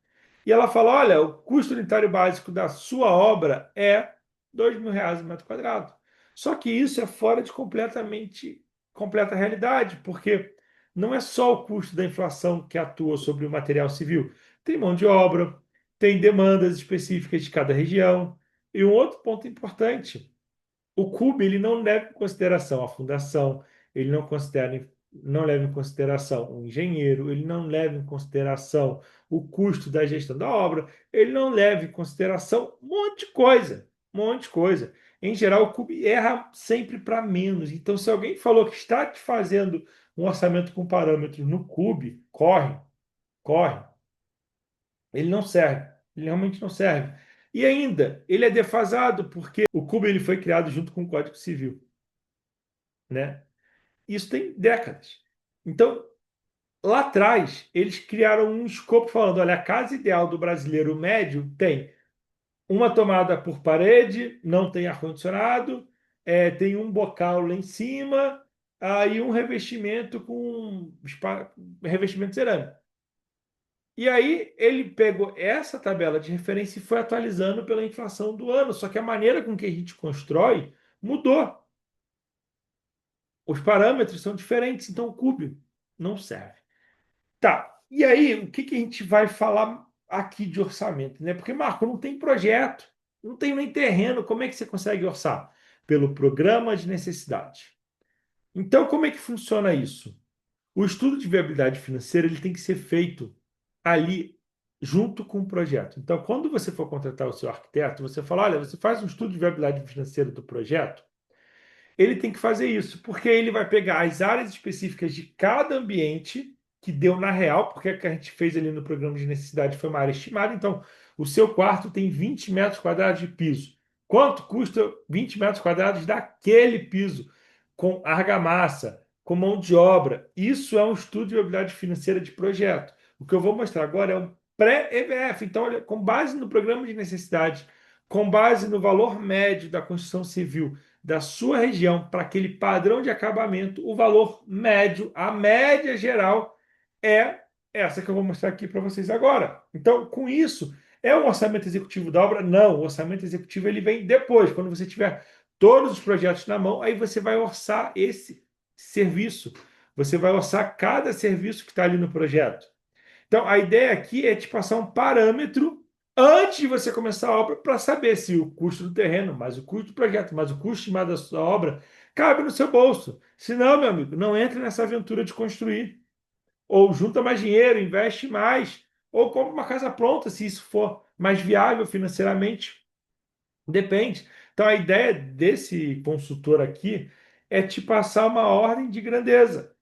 E ela fala: olha, o custo unitário básico da sua obra é R$ 2.000 o metro quadrado. Só que isso é fora de completa realidade, porque não é só o custo da inflação que atua sobre o material civil. Tem mão de obra, tem demandas específicas de cada região. E um outro ponto importante: o CUB ele não leva em consideração a fundação, ele não leva em consideração o engenheiro, ele não leva em consideração o custo da gestão da obra, ele não leva em consideração um monte de coisa, um monte de coisa. Em geral, o CUB erra sempre para menos. Então, se alguém falou que está te fazendo um orçamento com parâmetros no CUB, corre, corre. Ele não serve, ele realmente não serve. E ainda, ele é defasado porque o CUB ele foi criado junto com o Código Civil, né? Isso tem décadas. Então, lá atrás, eles criaram um escopo falando: olha, a casa ideal do brasileiro médio tem uma tomada por parede, não tem ar-condicionado, tem um bocal lá em cima, aí um revestimento com revestimento cerâmico. E aí ele pegou essa tabela de referência e foi atualizando pela inflação do ano. Só que a maneira com que a gente constrói mudou. Os parâmetros são diferentes, então o cúbio não serve. Tá. E aí, o que que a gente vai falar aqui de orçamento, né? Porque, Marco, não tem projeto, não tem nem terreno. Como é que você consegue orçar? Pelo programa de necessidade. Então, como é que funciona isso? O estudo de viabilidade financeira ele tem que ser feito ali junto com o projeto. Então, quando você for contratar o seu arquiteto, você fala: olha, você faz um estudo de viabilidade financeira do projeto. Ele tem que fazer isso, porque ele vai pegar as áreas específicas de cada ambiente que deu na real, porque a que a gente fez ali no programa de necessidade foi uma área estimada. Então, o seu quarto tem 20 metros quadrados de piso. Quanto custa 20 metros quadrados daquele piso? Com argamassa, com mão de obra. Isso é um estudo de viabilidade financeira de projeto. O que eu vou mostrar agora é um pré-EVF. Então, olha, com base no programa de necessidade, com base no valor médio da construção civil da sua região para aquele padrão de acabamento, o valor médio, a média geral, é essa que eu vou mostrar aqui para vocês agora. Então, com isso, é um orçamento executivo da obra? Não, o orçamento executivo ele vem depois, quando você tiver todos os projetos na mão, aí você vai orçar esse serviço. Você vai orçar cada serviço que está ali no projeto. Então, a ideia aqui é te passar um parâmetro antes de você começar a obra para saber se o custo do terreno, mais o custo do projeto, mais o custo estimado da sua obra cabe no seu bolso. Se não, meu amigo, não entre nessa aventura de construir. Ou junta mais dinheiro, investe mais, ou compra uma casa pronta, se isso for mais viável financeiramente. Depende. Então, a ideia desse consultor aqui é te passar uma ordem de grandeza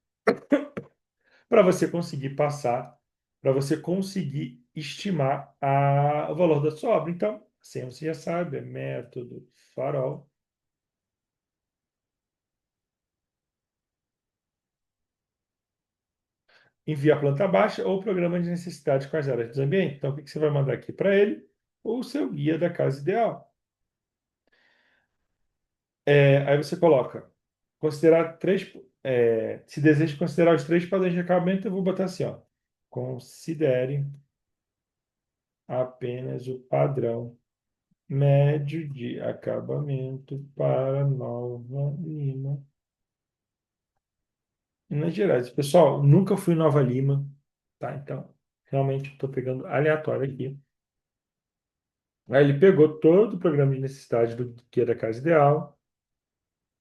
para você conseguir passar, para você conseguir estimar o valor da sua obra. Então, assim você já sabe, é método farol. Envia a planta baixa ou programa de necessidade com as áreas do ambiente. Então, o que que você vai mandar aqui para ele? O seu guia da casa ideal. Aí você coloca, considerar três, se deseja considerar os três padrões de acabamento, eu vou botar assim, ó. Considere apenas o padrão médio de acabamento para Nova Lima, Minas Gerais. Pessoal, nunca fui em Nova Lima, tá? Então, realmente estou pegando aleatório aqui. Aí ele pegou todo o programa de necessidade do Guia da Casa Ideal,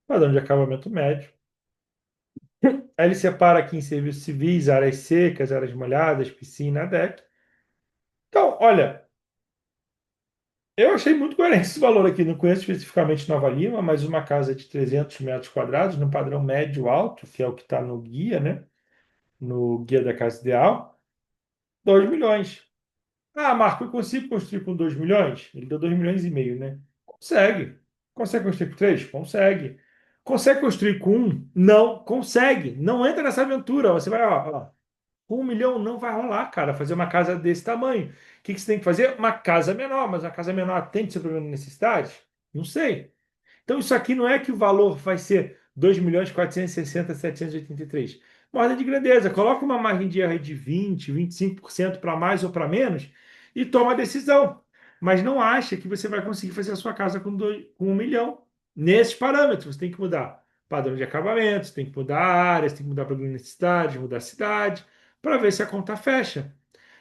padrão de acabamento médio. Aí ele separa aqui em serviços civis, áreas secas, áreas molhadas, piscina, deck. Então, olha, eu achei muito coerente esse valor aqui. Não conheço especificamente Nova Lima, mas uma casa de 300 metros quadrados, no padrão médio alto, que é o que está no guia, né? No guia da casa ideal, 2 milhões. Ah, Marco, eu consigo construir com 2 milhões? Ele deu 2,5 milhões, né? Consegue. Consegue construir com 3? Consegue. Consegue construir com um? Não, consegue. Não entra nessa aventura. Você vai, ó, com 1 milhão não vai rolar, cara, fazer uma casa desse tamanho. O que que você tem que fazer? Uma casa menor, mas uma casa menor atende seu problema de necessidade? Não sei. Então, isso aqui não é que o valor vai ser 2.460.783. Uma ordem de grandeza. Coloca uma margem de erro aí de 25% para mais ou para menos e toma a decisão. Mas não acha que você vai conseguir fazer a sua casa com 1 milhão nesses parâmetros. Você tem que mudar padrão de acabamento, você tem que mudar áreas, tem que mudar para necessidade, mudar a cidade, para ver se a conta fecha.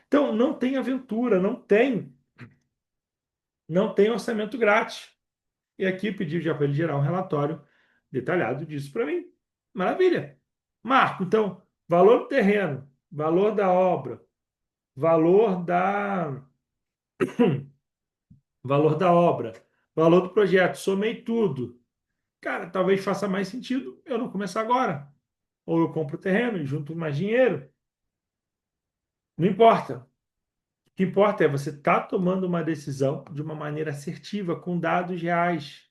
Então, não tem aventura, não tem orçamento grátis. E aqui pedi já para ele gerar um relatório detalhado disso para mim. Maravilha. Marco, então, valor do terreno, valor da obra, valor da valor da obra, valor do projeto, somei tudo. Cara, talvez faça mais sentido eu não começar agora. Ou eu compro o terreno e junto mais dinheiro. Não importa. O que importa é você estar tomando uma decisão de uma maneira assertiva, com dados reais.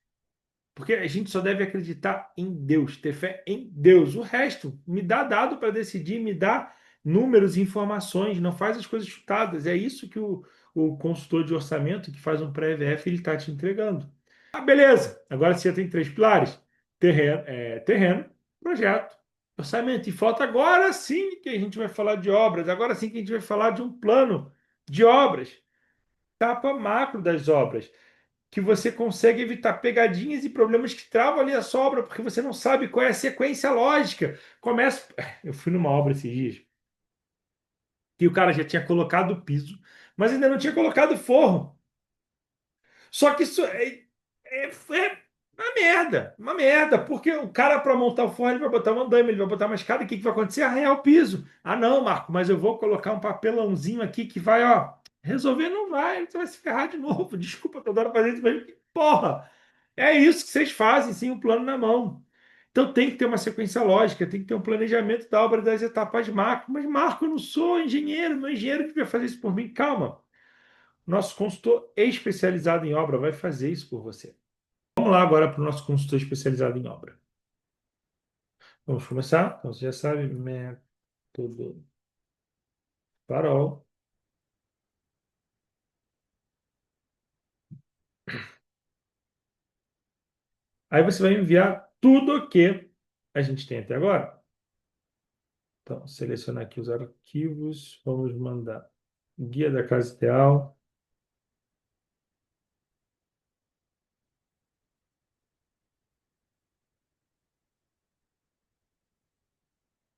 Porque a gente só deve acreditar em Deus, ter fé em Deus. O resto, me dá dado para decidir, me dá números e informações, não faz as coisas chutadas. É isso que o consultor de orçamento que faz um pré-EVF ele está te entregando. Ah, beleza. Agora você tem três pilares: terreno, projeto, orçamento. E falta agora sim que a gente vai falar de obras, agora sim que a gente vai falar de um plano de obras, etapa macro das obras que você consegue evitar pegadinhas e problemas que travam ali a sua obra, porque você não sabe qual é a sequência lógica. Começa. Eu fui numa obra esses dias que o cara já tinha colocado o piso, mas ainda não tinha colocado o forro. Só que isso é uma merda, porque o cara, para montar o forro, ele vai botar um andame, ele vai botar uma escada, o que que vai acontecer? Arranhar o piso. Ah, não, Marco, mas eu vou colocar um papelãozinho aqui que vai, ó, resolver, não vai, você vai se ferrar de novo. Desculpa toda hora fazer isso, mas porra, é isso que vocês fazem, sem um plano na mão. Então tem que ter uma sequência lógica, tem que ter um planejamento da obra das etapas macro. Mas, Marco, eu não sou engenheiro, meu engenheiro devia fazer isso por mim. Calma. Nosso consultor especializado em obra vai fazer isso por você. Vamos lá agora para o nosso consultor especializado em obra. Vamos começar? Então, você já sabe, método Farol. Aí você vai enviar tudo o que a gente tem até agora. Então, selecionar aqui os arquivos. Vamos mandar guia da casa ideal.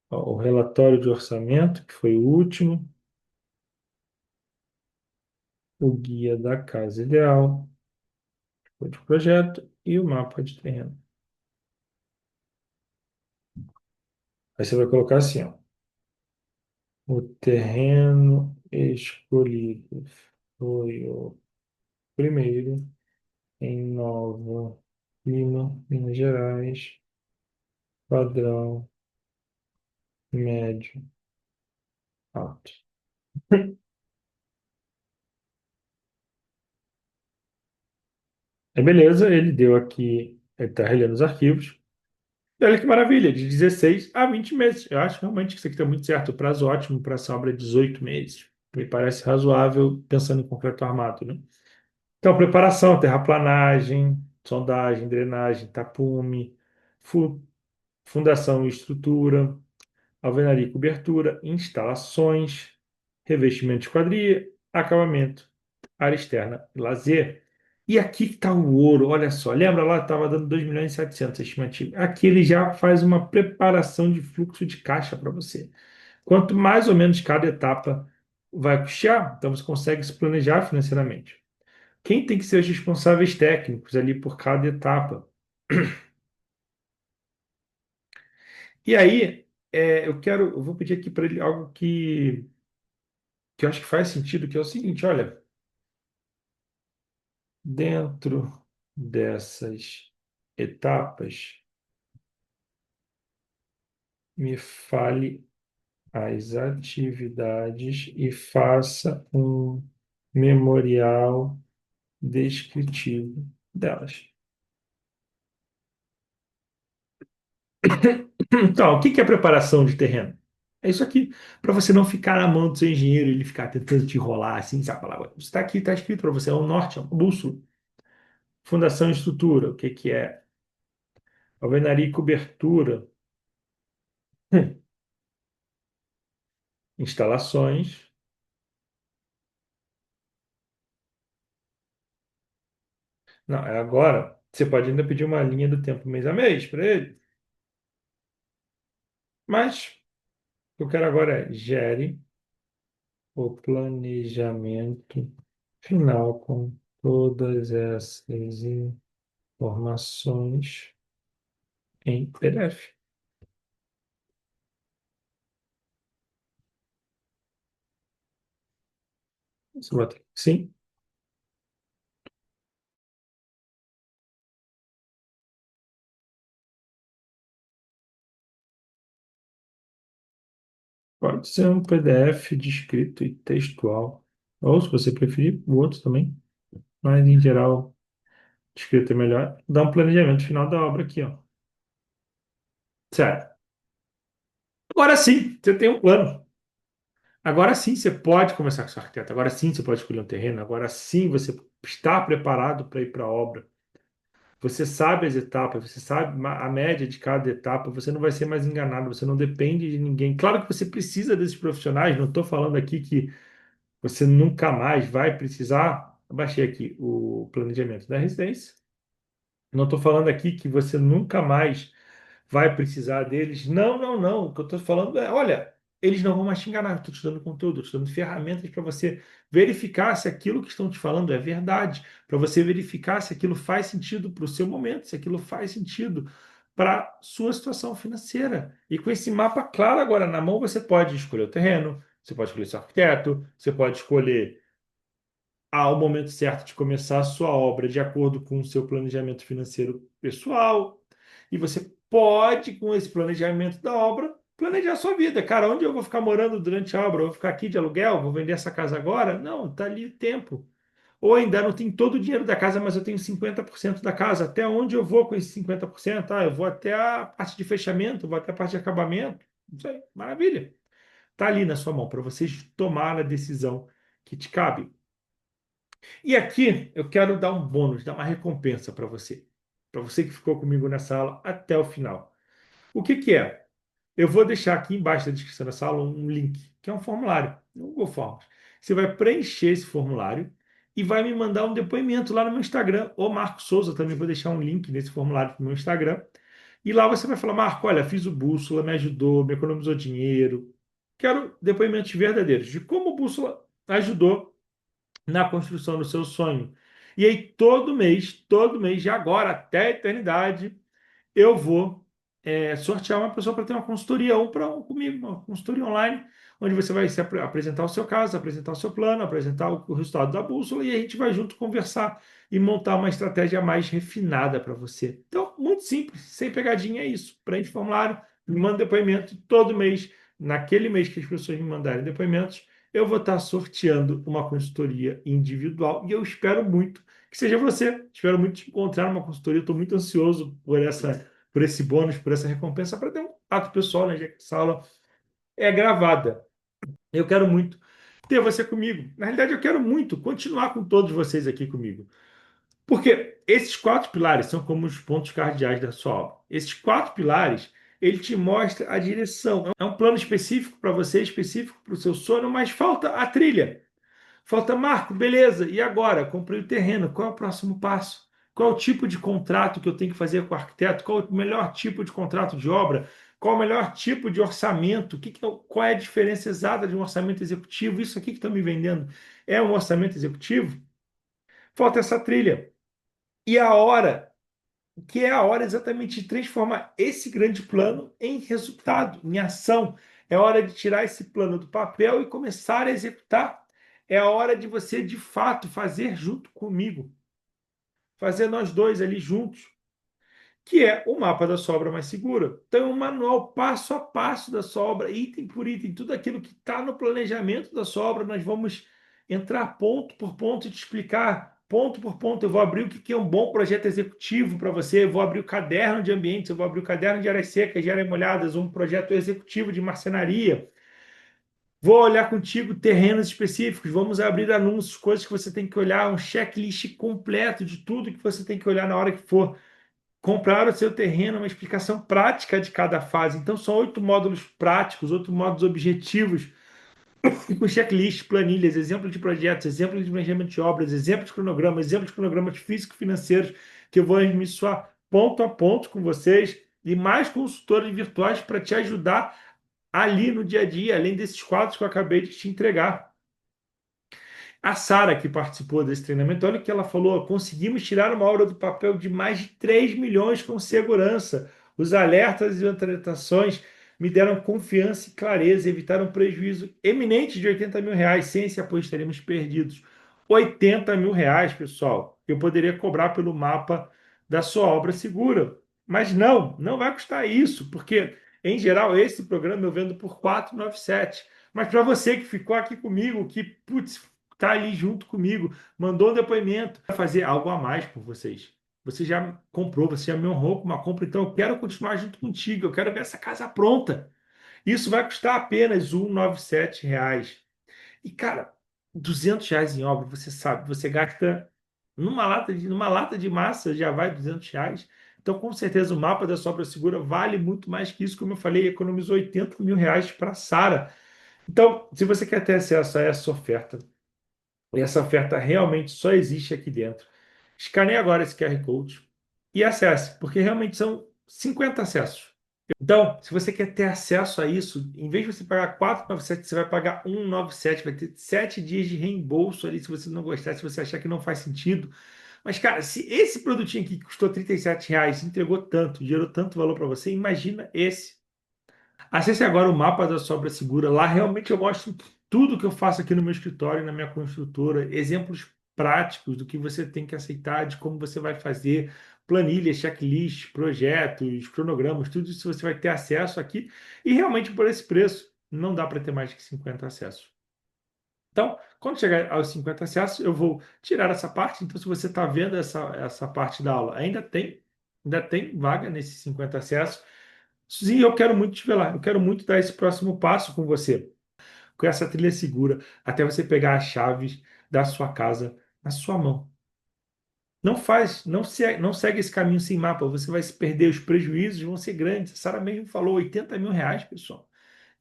Ó, o relatório de orçamento, que foi o último. O guia da casa ideal. O de projeto e o mapa de terreno. Aí você vai colocar assim, ó. O terreno escolhido foi o primeiro em Nova Lima, Minas Gerais, padrão médio alto. É beleza, ele deu aqui, ele está relendo os arquivos. E olha que maravilha, de 16 a 20 meses. Eu acho realmente que isso aqui está muito certo. O prazo ótimo para essa obra é 18 meses. Me parece razoável pensando em concreto armado, né? Então, preparação, terraplanagem, sondagem, drenagem, tapume, fu- fundação e estrutura, alvenaria e cobertura, instalações, revestimento de esquadria, acabamento, área externa e lazer. E aqui está o ouro, olha só. Lembra lá, estava dando 2.700.000 a estimativa. Aqui ele já faz uma preparação de fluxo de caixa para você. Quanto mais ou menos cada etapa vai custear, então você consegue se planejar financeiramente. Quem tem que ser os responsáveis técnicos ali por cada etapa? E aí, eu vou pedir aqui para ele algo que eu acho que faz sentido, que é o seguinte, olha, dentro dessas etapas, me fale as atividades e faça um memorial descritivo delas. Então, o que que é preparação de terreno? É isso aqui, para você não ficar na mão do seu engenheiro e ele ficar tentando te enrolar assim, sabe? Isso está aqui, está escrito para você, é um norte, é um bússola. Fundação e estrutura, o que que é? Alvenaria e cobertura. Instalações. Não, é agora. Você pode ainda pedir uma linha do tempo mês a mês para ele. Mas o que eu quero agora é gere o planejamento final com todas essas informações em PDF. Você bota sim. Pode ser um PDF descrito e textual. Ou, se você preferir, o outro também. Mas, em geral, descrito é melhor. Dá um planejamento final da obra aqui, ó. Certo. Agora sim, você tem um plano. Agora sim, você pode começar com seu arquiteto. Agora sim, você pode escolher um terreno. Agora sim, você está preparado para ir para a obra. Você sabe as etapas, você sabe a média de cada etapa. Você não vai ser mais enganado. Você não depende de ninguém. Claro que você precisa desses profissionais. Não estou falando aqui que você nunca mais vai precisar. Eu baixei aqui o planejamento da residência. Não estou falando aqui que você nunca mais vai precisar deles. Não, não, não. O que eu estou falando é, olha, eles não vão mais te enganar. Estou te dando conteúdo, estou te dando ferramentas para você verificar se aquilo que estão te falando é verdade, para você verificar se aquilo faz sentido para o seu momento, se aquilo faz sentido para a sua situação financeira. E com esse mapa claro agora na mão, você pode escolher o terreno, você pode escolher seu arquiteto, você pode escolher ao momento certo de começar a sua obra de acordo com o seu planejamento financeiro pessoal. E você pode, com esse planejamento da obra, planejar a sua vida. Cara, onde eu vou ficar morando durante a obra? Eu vou ficar aqui de aluguel? Vou vender essa casa agora? Não, tá ali o tempo. Ou ainda não tenho todo o dinheiro da casa, mas eu tenho 50% da casa. Até onde eu vou com esse 50%? Ah, eu vou até a parte de fechamento, vou até a parte de acabamento. Isso aí, maravilha. Tá ali na sua mão para vocês tomar a decisão que te cabe. E aqui eu quero dar um bônus, dar uma recompensa para você que ficou comigo nessa aula até o final. O que que é? Eu vou deixar aqui embaixo da descrição dessa aula um link, que é um formulário, um Google Forms. Você vai preencher esse formulário e vai me mandar um depoimento lá no meu Instagram, ou Marco Souza, também vou deixar um link nesse formulário no meu Instagram. E lá você vai falar, Marco, olha, fiz o Bússola, me ajudou, me economizou dinheiro. Quero depoimentos verdadeiros de como o Bússola ajudou na construção do seu sonho. E aí, todo mês, de agora até a eternidade, eu vou sortear uma pessoa para ter uma consultoria um para um comigo, uma consultoria online, onde você vai apresentar o seu caso, apresentar o seu plano, apresentar o resultado da bússola e a gente vai junto conversar e montar uma estratégia mais refinada para você. Então, muito simples, sem pegadinha, é isso. Preenche o formulário, me manda depoimento todo mês. Naquele mês que as pessoas me mandarem depoimentos, eu vou estar sorteando uma consultoria individual e eu espero muito que seja você. Espero muito te encontrar numa consultoria. Estou muito ansioso por esse bônus, por essa recompensa, para ter um ato pessoal, né? Já que essa aula é gravada. Eu quero muito ter você comigo. Na realidade, eu quero muito continuar com todos vocês aqui comigo. Porque esses quatro pilares são como os pontos cardeais da sua obra. Esses quatro pilares, ele te mostra a direção. É um plano específico para você, específico para o seu sonho, mas falta a trilha. Falta, Marco, beleza. E agora? Comprei o terreno. Qual é o próximo passo? Qual é o tipo de contrato que eu tenho que fazer com o arquiteto? Qual é o melhor tipo de contrato de obra? Qual é o melhor tipo de orçamento? Qual é a diferença exata de um orçamento executivo? Isso aqui que estão me vendendo é um orçamento executivo? Falta essa trilha. E a hora, que é a hora exatamente de transformar esse grande plano em resultado, em ação. É hora de tirar esse plano do papel e começar a executar. É a hora de você, de fato, fazer junto comigo, fazer nós dois ali juntos, que é o mapa da sobra mais segura. Então, é um manual passo a passo da sobra, item por item, tudo aquilo que está no planejamento da sobra, nós vamos entrar ponto por ponto e te explicar ponto por ponto. Eu vou abrir o que é um bom projeto executivo para você, eu vou abrir o caderno de ambientes, eu vou abrir o caderno de áreas secas, de áreas molhadas, um projeto executivo de marcenaria. Vou olhar contigo terrenos específicos, vamos abrir anúncios, coisas que você tem que olhar, um checklist completo de tudo que você tem que olhar na hora que for comprar o seu terreno, uma explicação prática de cada fase. Então, são 8 módulos práticos, 8 módulos objetivos, e com checklist, planilhas, exemplo de projetos, exemplo de planejamento de obras, exemplo de cronogramas físico-financeiros, que eu vou esmiuçar ponto a ponto com vocês, e mais consultores virtuais para te ajudar ali no dia a dia, além desses quadros que eu acabei de te entregar. A Sara, que participou desse treinamento, olha o que ela falou: conseguimos tirar uma hora do papel de mais de 3 milhões com segurança. Os alertas e orientações me deram confiança e clareza, evitaram um prejuízo eminente de R$ 80 mil. Sem esse apoio, estaríamos perdidos. R$ 80 mil, pessoal, que eu poderia cobrar pelo mapa da sua obra segura. Mas não, não vai custar isso, porque, em geral, esse programa eu vendo por 497. Mas para você que ficou aqui comigo, que, putz, tá ali junto comigo, mandou um depoimento, vai fazer algo a mais por vocês. Você já comprou, você já me honrou com uma compra, então eu quero continuar junto contigo, eu quero ver essa casa pronta. Isso vai custar apenas R$ 197. E, cara, R$ 200 em obra, você sabe, você gasta numa lata de massa, já vai R$ 200. Então, com certeza, o mapa da Sobra Segura vale muito mais que isso, como eu falei, economizou R$ 80 mil para a Sara. Então, se você quer ter acesso a essa oferta, e essa oferta realmente só existe aqui dentro. Escaneie agora esse QR Code e acesse, porque realmente são 50 acessos. Então, se você quer ter acesso a isso, em vez de você pagar 497, você vai pagar 197, vai ter 7 dias de reembolso ali se você não gostar, se você achar que não faz sentido. Mas, cara, se esse produtinho aqui que custou R$ 37, entregou tanto, gerou tanto valor para você, imagina esse. Acesse agora o mapa da Sobra Segura. Lá realmente eu mostro tudo que eu faço aqui no meu escritório, na minha construtora, exemplos práticos do que você tem que aceitar, de como você vai fazer, planilhas, checklists, projetos, cronogramas, tudo isso você vai ter acesso aqui. E realmente por esse preço, não dá para ter mais que 50 acessos. Então, quando chegar aos 50 acessos, eu vou tirar essa parte. Então, se você está vendo essa parte da aula, ainda tem vaga nesses 50 acessos. Sim, eu quero muito te ver lá. Eu quero muito dar esse próximo passo com você, com essa trilha segura, até você pegar as chaves da sua casa na sua mão. Não segue esse caminho sem mapa. Você vai se perder, os prejuízos vão ser grandes. A Sara mesmo falou R$ 80 mil, pessoal.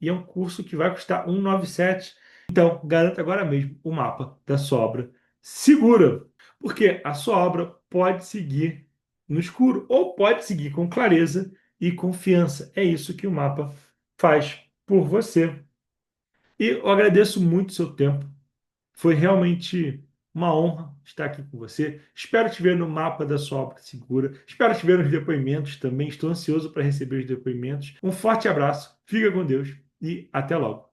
E é um curso que vai custar 197. Então, garanta agora mesmo o mapa da sua obra segura. Porque a sua obra pode seguir no escuro ou pode seguir com clareza e confiança. É isso que o mapa faz por você. E eu agradeço muito o seu tempo. Foi realmente uma honra estar aqui com você. Espero te ver no mapa da sua obra segura. Espero te ver nos depoimentos também. Estou ansioso para receber os depoimentos. Um forte abraço, fica com Deus e até logo.